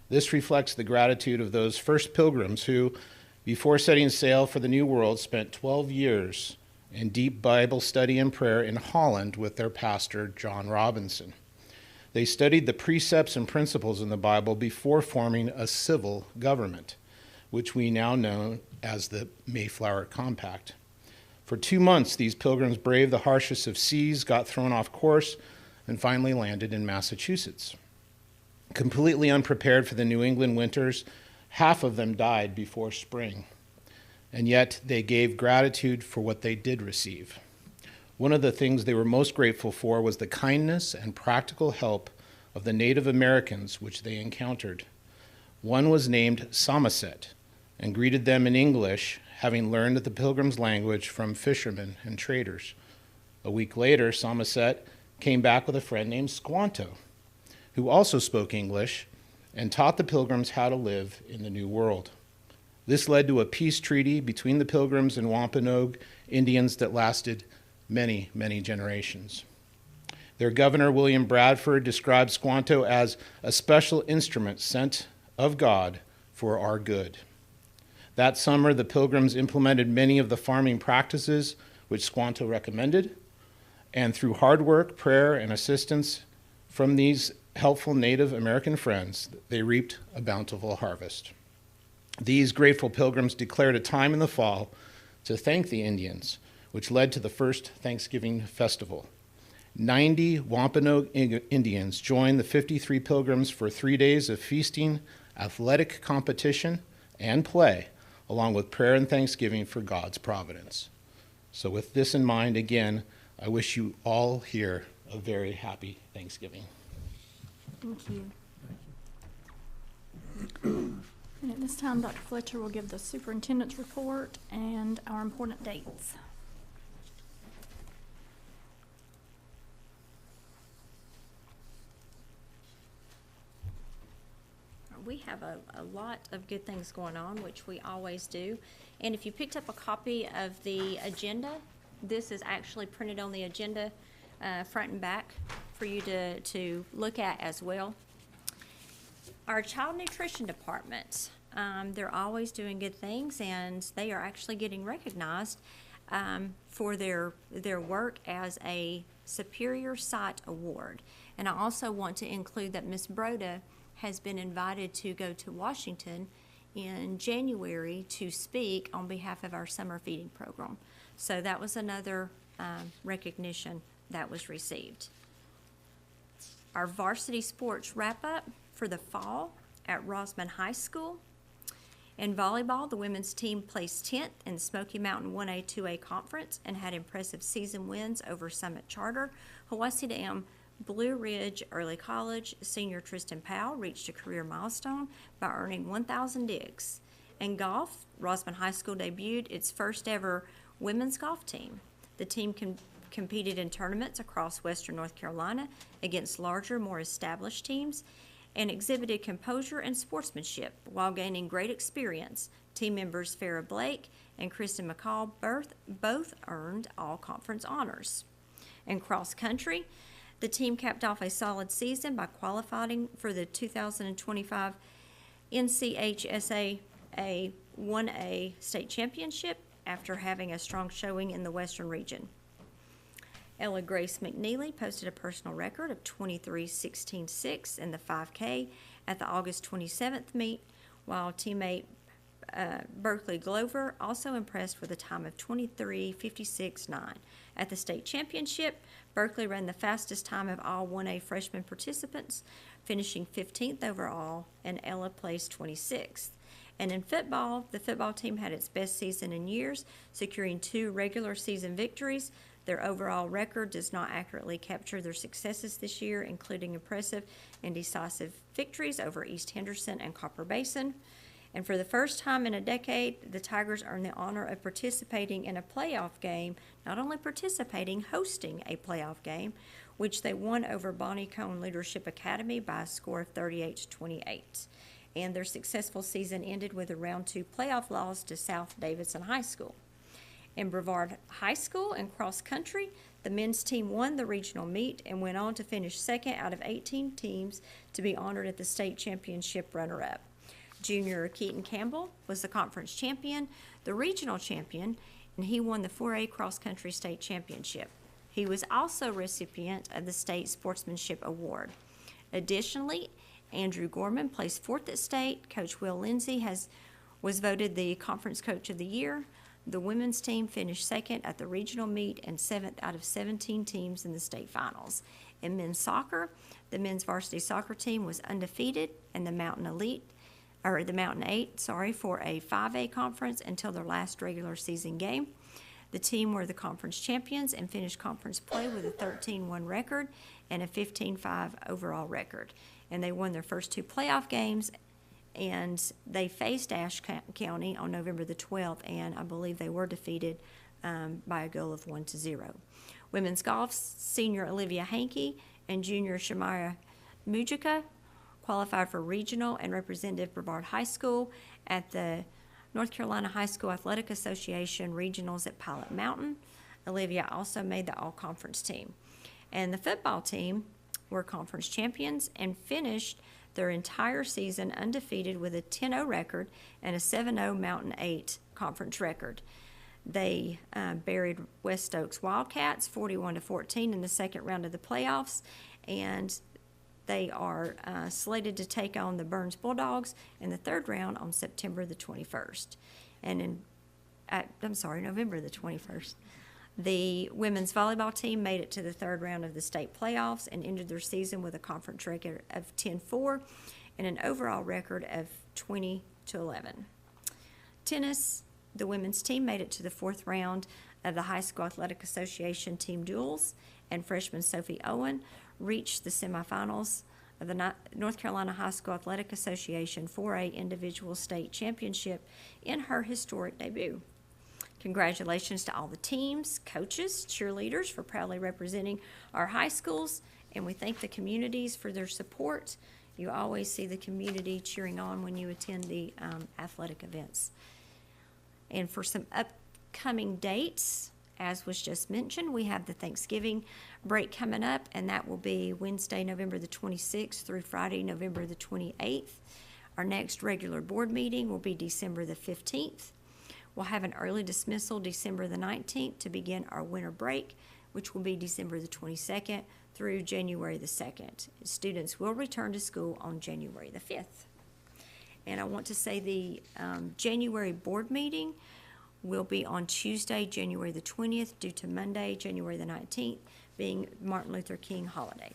This reflects the gratitude of those first pilgrims who, before setting sail for the New World, spent 12 years in deep Bible study and prayer in Holland with their pastor, John Robinson. They studied the precepts and principles in the Bible before forming a civil government, which we now know as the Mayflower Compact. For 2 months, these pilgrims braved the harshest of seas, got thrown off course, and finally landed in Massachusetts. Completely unprepared for the New England winters, half of them died before spring, and yet they gave gratitude for what they did receive. One of the things they were most grateful for was the kindness and practical help of the Native Americans which they encountered. One was named Samoset and greeted them in English, having learned the pilgrims' language from fishermen and traders. A week later, Samoset came back with a friend named Squanto, who also spoke English and taught the pilgrims how to live in the New World. This led to a peace treaty between the pilgrims and Wampanoag Indians that lasted many, many generations. Their governor, William Bradford, described Squanto as a special instrument sent of God for our good. That summer, the pilgrims implemented many of the farming practices which Squanto recommended, and through hard work, prayer, and assistance from these helpful Native American friends, they reaped a bountiful harvest. These grateful pilgrims declared a time in the fall to thank the Indians, which led to the first Thanksgiving festival. 90 Wampanoag Indians joined the 53 pilgrims for 3 days of feasting, athletic competition, and play, along with prayer and thanksgiving for God's providence. So with this in mind, again, I wish you all here a very happy Thanksgiving. Thank you. And at this time, Dr. Fletcher will give the superintendent's report and our important dates. We have a lot of good things going on, which we always do. And if you picked up a copy of the agenda, this is actually printed on the agenda front and back for you to look at as well. Our child nutrition department, they're always doing good things, and they are actually getting recognized for their work as a Superior Site Award. And I also want to include that Ms. Broda has been invited to go to Washington in January to speak on behalf of our summer feeding program. So that was another recognition that was received. Our varsity sports wrap-up for the fall at Rosman High School. In volleyball, the women's team placed 10th in Smoky Mountain 1A, 2A conference and had impressive season wins over Summit Charter. Hawaii Dam Blue Ridge Early College senior Tristan Powell reached a career milestone by earning 1,000 digs. In golf, Rosman High School debuted its first ever women's golf team. The team competed in tournaments across western North Carolina against larger, more established teams and exhibited composure and sportsmanship while gaining great experience. Team members Farrah Blake and Kristen McCall both earned all conference honors. In cross country, the team capped off a solid season by qualifying for the 2025 NCHSA 1A state championship after having a strong showing in the Western region. Ella Grace McNeely posted a personal record of 23:16.6 in the 5K at the August 27th meet, while teammate Berkeley Glover also impressed with a time of 23:56.9. At the state championship, Berkeley ran the fastest time of all 1A freshman participants, finishing 15th overall, and Ella placed 26th. And in football, the football team had its best season in years, securing 2 regular season victories. Their overall record does not accurately capture their successes this year, including impressive and decisive victories over East Henderson and Copper Basin. And for the first time in a decade, the Tigers earned the honor of participating in a playoff game, not only participating, hosting a playoff game, which they won over Bonnie Cone Leadership Academy by a score of 38-28. And their successful season ended with a round 2 playoff loss to South Davidson High School. In Brevard High School and cross country, the men's team won the regional meet and went on to finish second out of 18 teams to be honored at the state championship runner-up. Junior Keaton Campbell was the conference champion, the regional champion, and he won the 4A cross country state championship. He was also recipient of the state sportsmanship award. Additionally, Andrew Gorman placed 4th at state. Coach Will Lindsay was voted the conference coach of the year. The women's team finished second at the regional meet and 7th out of 17 teams in the state finals. In men's soccer, the men's varsity soccer team was undefeated in the Mountain 8, for a 5A conference until their last regular season game. The team were the conference champions and finished conference play with a 13-1 record and a 15-5 overall record. And they won their first 2 playoff games, and they faced Ashe County on November the 12th, and I believe they were defeated by a goal of 1-0. Women's golf, senior Olivia Hankey and junior Shamira Mujica qualified for regional and represented Brevard High School at the North Carolina High School Athletic Association regionals at Pilot Mountain. Olivia also made the all-conference team. And the football team were conference champions and finished their entire season undefeated with a 10-0 record and a 7-0 Mountain 8 conference record. They buried West Oaks Wildcats 41-14 in the second round of the playoffs, and they are slated to take on the Burns Bulldogs in the third round on September the 21st. And November the 21st. The women's volleyball team made it to the third round of the state playoffs and ended their season with a conference record of 10-4 and an overall record of 20-11. Tennis, the women's team made it to the fourth round of the High School Athletic Association team duels, and freshman Sophie Owen reached the semifinals of the North Carolina High School Athletic Association 4A Individual State Championship in her historic debut. Congratulations to all the teams, coaches, cheerleaders for proudly representing our high schools, and we thank the communities for their support. You always see the community cheering on when you attend the athletic events. And for some upcoming dates, as was just mentioned, we have the Thanksgiving break coming up, and that will be Wednesday, November the 26th through Friday, November the 28th. Our next regular board meeting will be December the 15th. We'll have an early dismissal December the 19th to begin our winter break, which will be December the 22nd through January the 2nd. Students will return to school on January the 5th. And I want to say the January board meeting will be on Tuesday, January the 20th, due to Monday, January the 19th, being Martin Luther King holiday.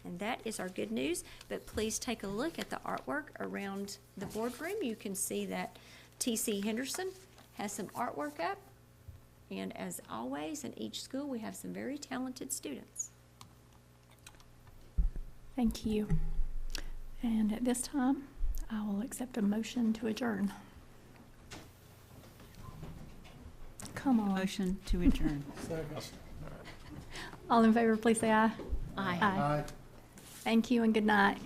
And that is our good news, but please take a look at the artwork around the boardroom. You can see that T.C. Henderson has some artwork up, and as always, in each school, we have some very talented students. Thank you. And at this time, I will accept a motion to adjourn. Come on. Motion to adjourn. All in favor, please say aye. Aye. Aye. Thank you and good night.